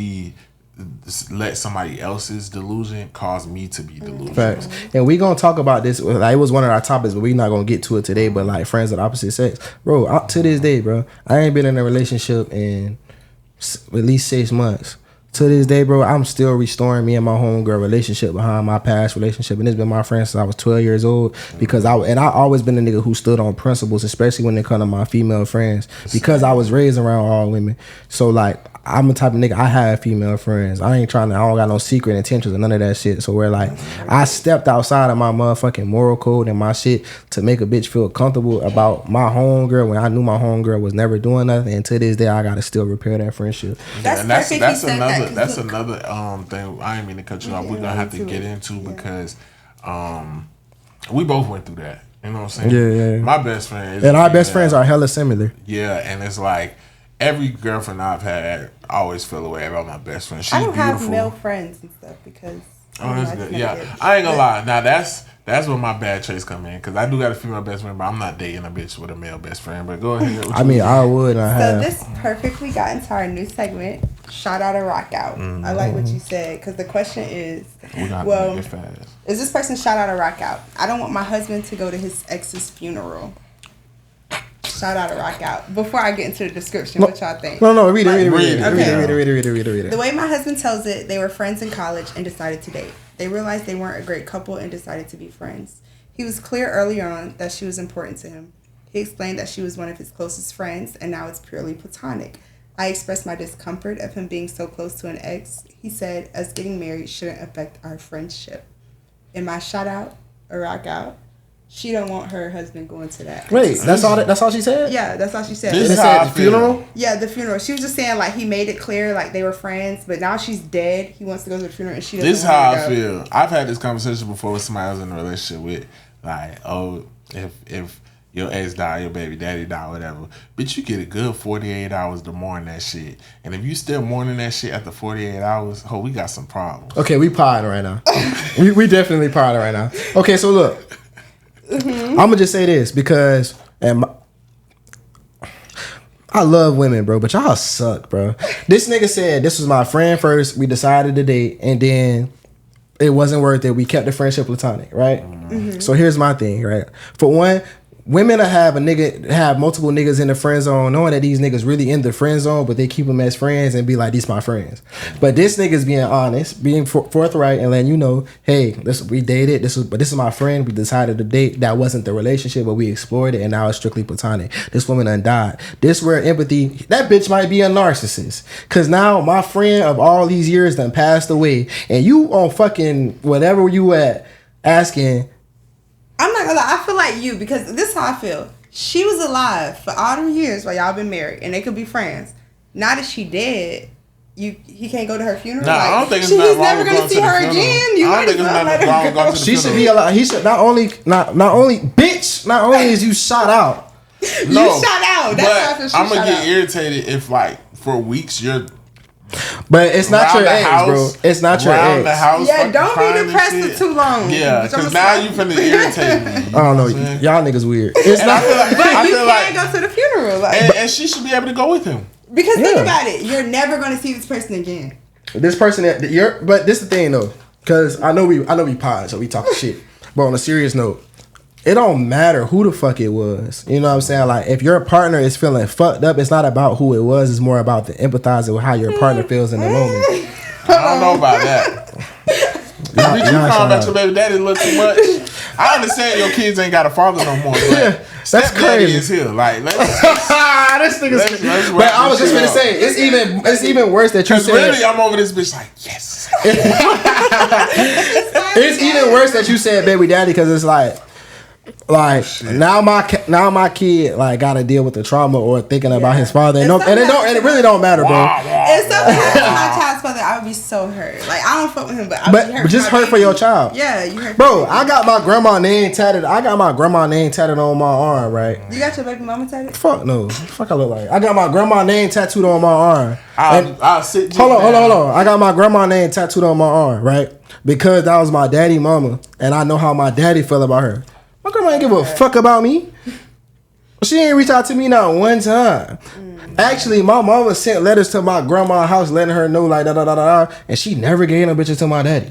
let somebody else's delusion cause me to be delusional. Facts. And we gonna talk about this. Like, it was one of our topics, but we not gonna get to it today. But like friends of the opposite sex, bro. To this day, bro, I ain't been in a relationship in at least 6 months. To this day, bro, I'm still restoring me and my homegirl relationship behind my past relationship, and it's been my friend since I was 12 years old. Because I always been a nigga who stood on principles, especially when it come to my female friends, because I was raised around all women. So like, I'm the type of nigga, I have female friends. I don't got no secret intentions or none of that shit. So where like, I stepped outside of my motherfucking moral code and my shit to make a bitch feel comfortable about my homegirl when I knew my homegirl was never doing nothing. And to this day, I gotta still repair that friendship. That's another thing. I ain't mean to cut you off. We're gonna have to get into because we both went through that. You know what I'm saying? Yeah. My best friend and our best friends are hella similar. Yeah, and it's like every girlfriend I've had always feel away about my best friend. She's I don't beautiful. have male friends and stuff because. That's good. Yeah, I ain't gonna lie. Now that's where my bad traits come in, because I do got a female best friend, but I'm not dating a bitch with a male best friend. But go ahead. I would. So this perfectly got into our new segment, shout out or rock out. I like what you said, because the question is, is this person shout out or rock out? I don't want my husband to go to his ex's funeral. Shout out or rock out. Before I get into the description, what y'all think? No, read it. The way my husband tells it, they were friends in college and decided to date. They realized they weren't a great couple and decided to be friends. He was clear early on that she was important to him. He explained that she was one of his closest friends, and now it's purely platonic. I expressed my discomfort of him being so close to an ex. He said, us getting married shouldn't affect our friendship. Am I shout out or rock out? She don't want her husband going to that. Wait, that's all she said? Yeah, that's all she said. This is how I feel. Funeral? Yeah, the funeral. She was just saying like he made it clear like they were friends, but now she's dead. He wants to go to the funeral and she doesn't. This is how I feel. I've had this conversation before with somebody I was in a relationship with. Like, oh, if your ex died, your baby daddy died, whatever. But you get a good 48 hours to mourn that shit. And if you still mourning that shit after 48 hours, we got some problems. Okay, we potting right now. we definitely potting right now. Okay, so look. I'm gonna just say this because I love women, bro, but y'all suck, bro. This nigga said this was my friend first. We decided to date, and then it wasn't worth it. We kept the friendship platonic, right? So here's my thing, right? For one, women will have multiple niggas in the friend zone, knowing that these niggas really in the friend zone, but they keep them as friends and be like, these my friends. But this nigga's being honest, being forthright, and letting you know, hey, we dated. This is my friend. We decided to date. That wasn't the relationship, but we explored it, and now it's strictly platonic. This woman done died. This where empathy. That bitch might be a narcissist, cause now my friend of all these years done passed away, and you on fucking whatever you at asking. I'm not gonna lie, I feel like you, because this is how I feel. She was alive for all them years while y'all been married, and they could be friends. Now that she dead, he can't go to her funeral. Nah, like, I don't think it's nothing wrong with going to the funeral. Again. I don't think it's nothing wrong with going to the She should be alive. He should not only bitch. Not only is you shot out. No, you shot out. That's but I'm gonna get irritated if like for weeks you're. But it's not your ex, bro. It's not your ex. The house, yeah, don't be depressed for too long. Yeah, because now you finna irritate me. I don't know. Y'all niggas weird. It's not. But you can't go to the funeral. Like, and she should be able to go with him. Because think about it. You're never going to see this person again. This person that you're. But this is the thing though, because I know we pod, so we talking shit. But on a serious note, it don't matter who the fuck it was. You know what I'm saying? Like, if your partner is feeling fucked up, it's not about who it was. It's more about the empathizing with how your partner feels in the moment. I don't know about that. Did you calm back your baby daddy a little too much? I understand your kids ain't got a father no more. But that's crazy. Is here. Like, this nigga's. But I was just gonna say, it's even worse that you said. Really, I'm over this bitch like, yes. It's even worse that you said baby daddy, because it's like now my kid like got to deal with the trauma or thinking about his father, and it really don't matter, bro. If something happened to my child's father, I would be so hurt. Like, I don't fuck with him, but I would be hurt. But just hurt for your child. Yeah, you hurt. Bro, I got my grandma name tatted. On my arm, right? You got your baby mama tatted? Fuck no. Fuck I look like. I got my grandma name tattooed on my arm. I'll sit. Hold on. I got my grandma name tattooed on my arm, right? Because that was my daddy mama, and I know how my daddy felt about her. My grandma ain't give a fuck about me. She ain't reach out to me not one time. Actually, my mama sent letters to my grandma's house letting her know like da, and she never gave no bitches to my daddy.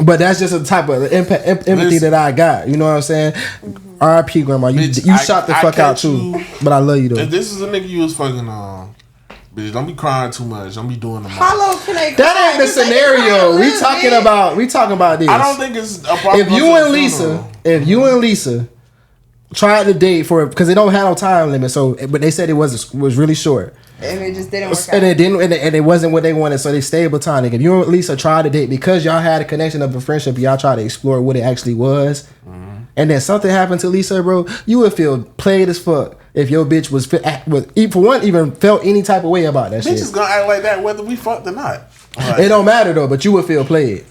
But that's just a type of empathy that I got. You know what I'm saying? R.I.P. grandma. You shot the fuck out too. But I love you though. If this is a nigga you was fucking on, bitch, don't be crying too much. Don't be doing the most. How low can they cry? That ain't the scenario. We talking about this. I don't think it's a problem. If you and Lisa tried to date for, because they don't have no time limit, so but they said it was really short. And it just didn't work out. And it didn't, and it wasn't what they wanted, so they stayed platonic. If you and Lisa tried to date because y'all had a connection of a friendship, y'all tried to explore what it actually was, and then something happened to Lisa, bro, you would feel played as fuck if your bitch was for one even felt any type of way about that shit. Bitches gonna act like that whether we fucked or not. Like, it don't matter though, but you would feel played.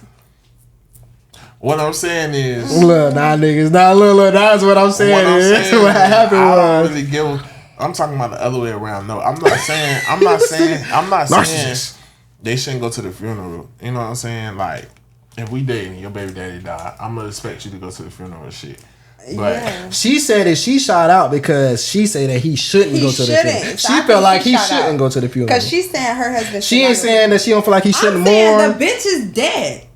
What I'm saying is, look, niggas, that's what I'm saying. That's what happened. I don't really give. I'm talking about the other way around. No, I'm not saying they shouldn't go to the funeral. You know what I'm saying? Like, if we dating, your baby daddy died, I'm gonna expect you to go to the funeral and shit. But she said that she shot out because she said that he shouldn't go to the funeral. She felt like he shouldn't go to the funeral. Because she's saying her husband. She ain't saying that she don't feel like he shouldn't mourn. The bitch is dead.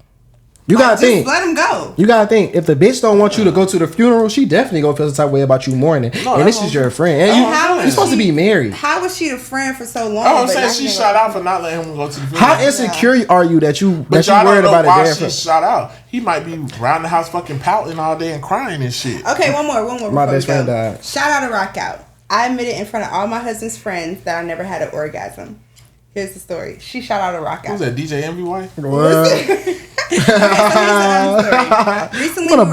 You gotta think. Let him go. You gotta think. If the bitch don't want you to go to the funeral, she definitely gonna feel the type of way about you mourning. No, and this is your friend. And you're supposed to be married. How was she the friend for so long? I'm saying she shot out for not letting him go to the funeral. How insecure are you that you worried about it? Why she shot out? He might be around the house fucking pouting all day and crying and shit. Okay, one more. My best friend died. Shout out to Rock Out. I admitted in front of all my husband's friends that I never had an orgasm. Here's the story. She shot out a Rock Out. Who's that, DJ Envy wife? Recently, we were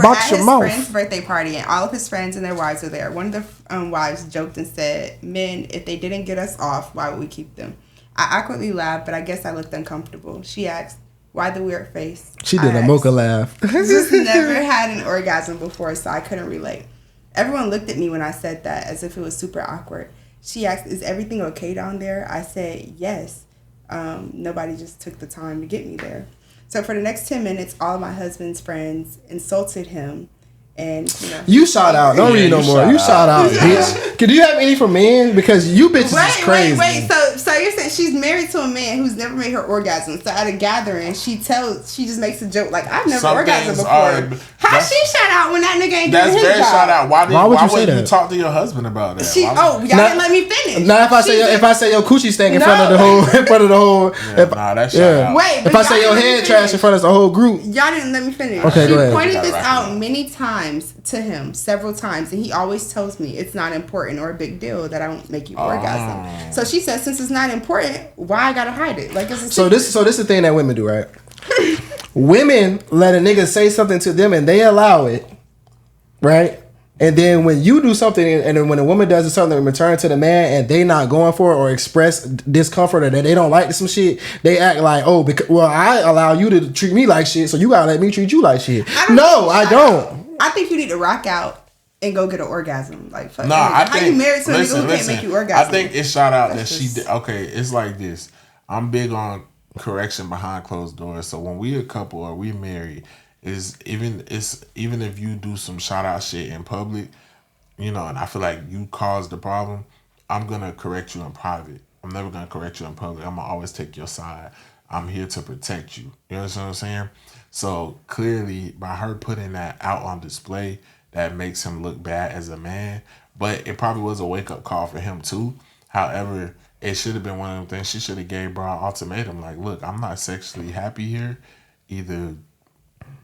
at his friend's birthday party, and all of his friends and their wives were there. One of the wives joked and said, "Men, if they didn't get us off, why would we keep them?" I awkwardly laughed, but I guess I looked uncomfortable. She asked, "Why the weird face?" She did a mocha laugh. Just never had an orgasm before, so I couldn't relate. Everyone looked at me when I said that, as if it was super awkward. She asked, "Is everything okay down there?" I said, "Yes." Nobody just took the time to get me there. So for the next 10 minutes, all of my husband's friends insulted him. And you shot out. Don't read no more. You shot out, bitch. Could you have any for men? Because you bitches is crazy. Wait. So you're saying she's married to a man who's never made her orgasm. So at a gathering, she just makes a joke like, I've never orgasmed before. How she shout out when that nigga ain't doing his job? That's very shout out. Why wouldn't you talk to your husband about that? Y'all didn't let me finish. Now if I say your coochie stank in front of the whole, that's shout out. Wait, if I say your head trash in front of the whole group, y'all didn't let me finish. Okay, she go ahead. pointed this out many times to him, several times, and he always tells me it's not important or a big deal that I don't make you orgasm. So she said, since it's not important, why I gotta hide it? Like it's a so this is the thing that women do, right? Women let a nigga say something to them and they allow it, right? And then when you do something, and then when a woman does something in return to the man, and they not going for it or express discomfort or that they don't like some shit, they act like, oh, I allow you to treat me like shit, so you gotta let me treat you like shit. I don't. I think you need to rock out and go get an orgasm. Like, fuck. No, I think. How you married to a nigga who can't make you orgasm? I think it's shout out that she did. Okay, it's like this. I'm big on correction behind closed doors. So when we a couple or we married, even if you do some shout out shit in public, and I feel like you caused the problem, I'm gonna correct you in private. I'm never gonna correct you in public. I'm gonna always take your side. I'm here to protect you. You understand what I'm saying? So clearly, by her putting that out on display, that makes him look bad as a man. But it probably was a wake up call for him too. However, it should have been one of them things. She should have gave bro an ultimatum like, look, I'm not sexually happy here. Either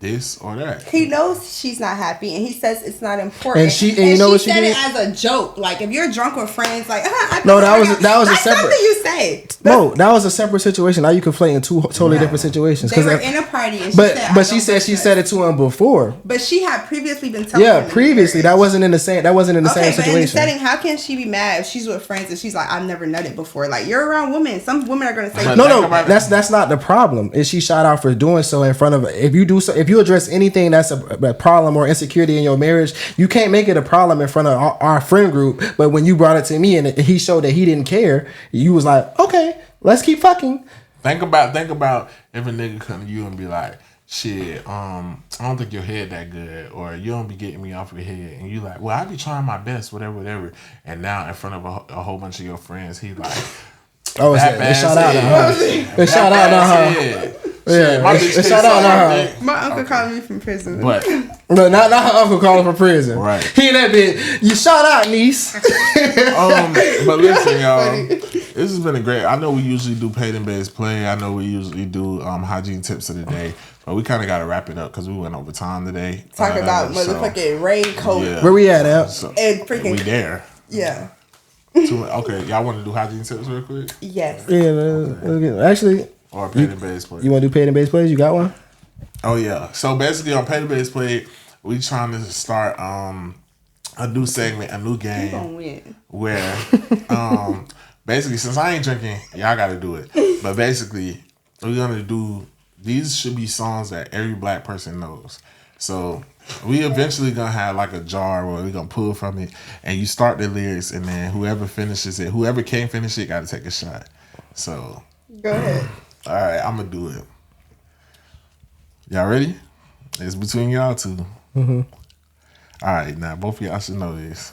this or that. He knows she's not happy, and he says it's not important. And you know what she said did? It as a joke. Like if you're drunk with friends, like that was a separate. Something you say. No, that was a separate situation. Now you conflating two totally different situations. They were in a party, and she said she said it to him before. But she had previously been telling him. Yeah, previously that wasn't in the same. That wasn't in the same situation. In the setting, how can she be mad if she's with friends and she's like, I've never nutted before? Like you're around women. Some women are gonna say no. That's not the problem. Is she shot out for doing so in front of? If you address anything that's a problem or insecurity in your marriage, you can't make it a problem in front of our friend group. But when you brought it to me and he showed that he didn't care, you was like, okay, let's keep fucking. Think about if a nigga come to you and be like, shit, I don't think your head that good, or you don't be getting me off your head, and you like, well, I be trying my best, whatever. And now in front of a whole bunch of your friends, he like, oh, they shot out now. They shot out now. Yeah, shout out to her. My uncle called me from prison. What? No, not her uncle calling from prison. Right. He in that bit. You shout out, niece. But listen, y'all. This has been a great. I know we usually do Paid N Bazed play. I know we usually do hygiene tips of the day. But we kind of got to wrap it up because we went over time today. Talk about motherfucking raincoat. Yeah. Where we at, Al? And freaking. We there. Yeah. Okay, y'all want to do hygiene tips real quick? Yes. Yeah, actually. Or Paid N Bazed play. You want to do Paid N Bazed plays? You got one? Oh yeah. So basically on Paid N Bazed play, we trying to start a new segment, a new game. You gonna win. Where basically since I ain't drinking, y'all got to do it. But basically we're gonna do. These should be songs that every black person knows. So we eventually gonna have like a jar where we gonna pull from it, and you start the lyrics, and then whoever finishes it, whoever can't finish it, got to take a shot. So go ahead. All right, I'm gonna do it. Y'all ready? It's between y'all two. Mm-hmm. All right, now both of y'all should know this.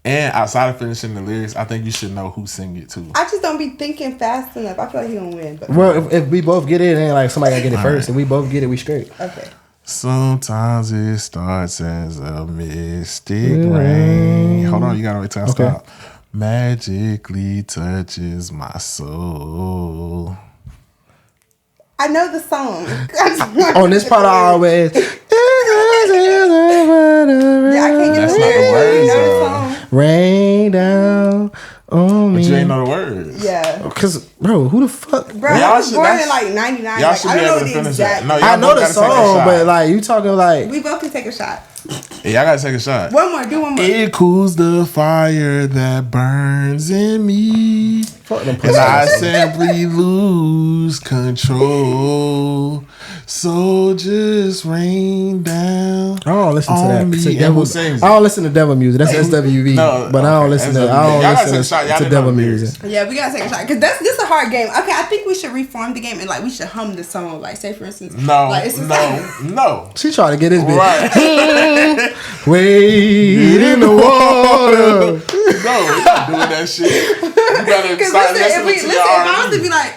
And outside of finishing the lyrics, I think you should know who sing it too. I just don't be thinking fast enough. I feel like he gonna win. But well, if we both get it, then like somebody gotta get it first. If we both get it, we straight. Okay. Sometimes it starts as a mystic rain. Hold on, you gotta wait till I stop. Magically touches my soul. I know the song. On this part, I always. Yeah, I can't get the lyrics. You know the song. Rain down on me. But you ain't know the words. Yeah. Cause, bro, who the fuck? Bro, I was born in like 99. Y'all like, should I be don't able know to the finish exact. it. No, I know the song, but like you talking like. We both can take a shot. Yeah, y'all gotta take a shot. One more. Do one more. It cools the fire that burns in me. And I simply lose control. So just rain down. I don't listen to that. I don't listen to devil music. That's SWV. No, but I don't listen to devil music. Yeah, we gotta take a shot because this is a hard game. Okay, I think we should reform the game and like we should hum the song. Like, say for instance, no. She trying to get his bitch. Right. Wade in the water. No, we're not doing that shit. You better start listening to your if I was to R&B. be like,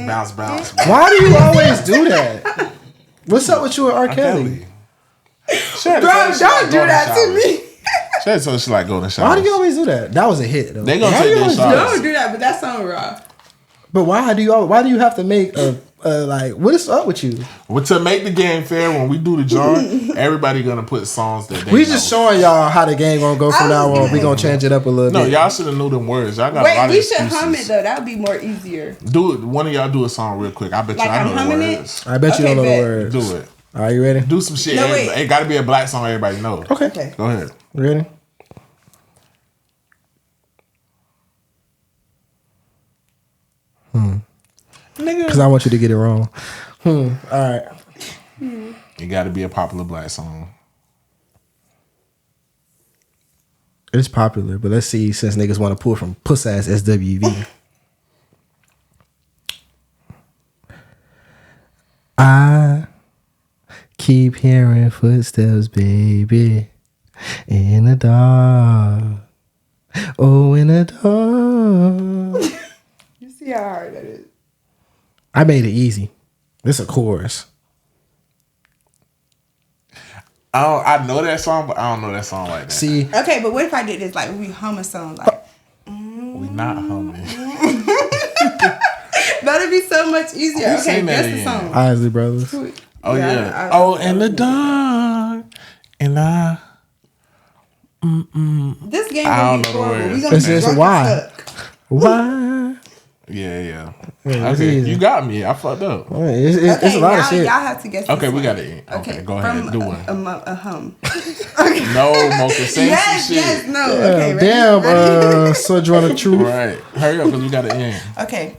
Bounce, bounce. Why do you always do that? What's up with you and R. Kelly? bro, don't do that to me. She told she like go to shower. Why do you always do that? That was a hit though. They gonna Why take do you their always do shots. that? Don't do that, but that song raw. But why do you have to make a like? What is up with you? Well, to make the game fair, when we do the jar, everybody gonna put songs that they We know. just showing y'all how the game gonna go from now on. We gonna change it up a little No, bit. y'all should have knew them words. Y'all got a lot Wait, of we should excuses. hum it though. That would be more easier. Do it. One of y'all do a song real quick. I bet Like you I I'm know the humming it? words. I bet you Okay, don't know the bet. words. Do it. Are you ready? Do some shit. No, wait. It got to be a black song everybody know. Okay. Go ahead. Ready? Because I want you to get it wrong. All right. It got to be a popular black song. It's popular, but let's see since niggas want to pull from puss ass SWV. I keep hearing footsteps, baby, in the dark. Oh, in the dark. You see how hard that is. I made it easy. This a chorus. I know that song, but I don't know that song like that. See, Okay, but what if I did this? Like, we hum a song like. We not humming. That'd be so much easier. Who Okay, sing that guess the again? song. Isley Brothers. Oh yeah. I- Oh, in the dark, and I. This game I gonna don't be know the horrible. We words. gonna It's be just drunk why. and stuck. Why? Yeah. Yeah, it's Okay, easy. you got me. I fucked up. It's Okay, a lot now of shit. y'all have to guess. Okay, this we one. got it. Okay, go ahead, from do one. A hum. No, Mocha, say Yes, some yes, shit. no. Okay, ready? Damn, Sojourner Truth. Right, hurry up because we got to end. Okay.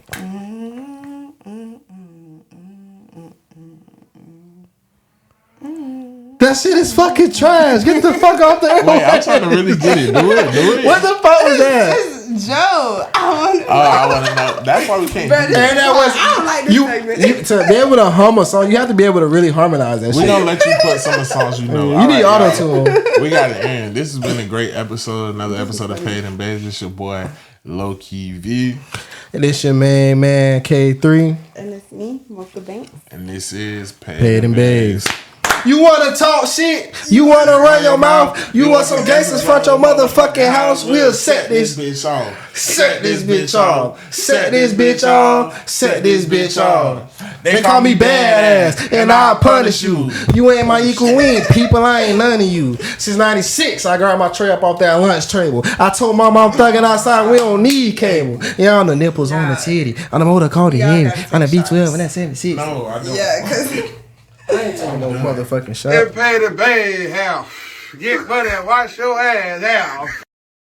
That shit is fucking trash. Get the fuck off the Wait, I'm trying to really get it. Do it. What the fuck was that? It's Joe. I want to know. That's why we can't Bro, do this that. And that was I don't like this segment. to be able to hum a song, you have to be able to really harmonize that We shit. don't let you put some of the songs you know. You All need right, auto y'all. tune. We got to end. This has been a great episode. Another episode of Paid N Bazed. It's your boy, Low Key V. And this your main man K3. And it's me, Mocha Banks. And this is Paid and Bazed. You wanna talk shit? You wanna run your mouth? You want some gangsters front your motherfucking house? We'll set this bitch off. Set this bitch off. Set this bitch off. Set this bitch off. They call me badass, and I'll punish you. You ain't my equal wing, people. I ain't none of you. Since '96, I grabbed my tray up off that lunch table. I told my mom thugging outside, we don't need cable. Yeah, on the nipples, on the titty, on the motor called the Hemi, on the B12, and that's 76. No, I don't. Yeah, because I ain't taking no motherfucking shot. Get paid to bathe, hell. Get money and wash your ass, hell.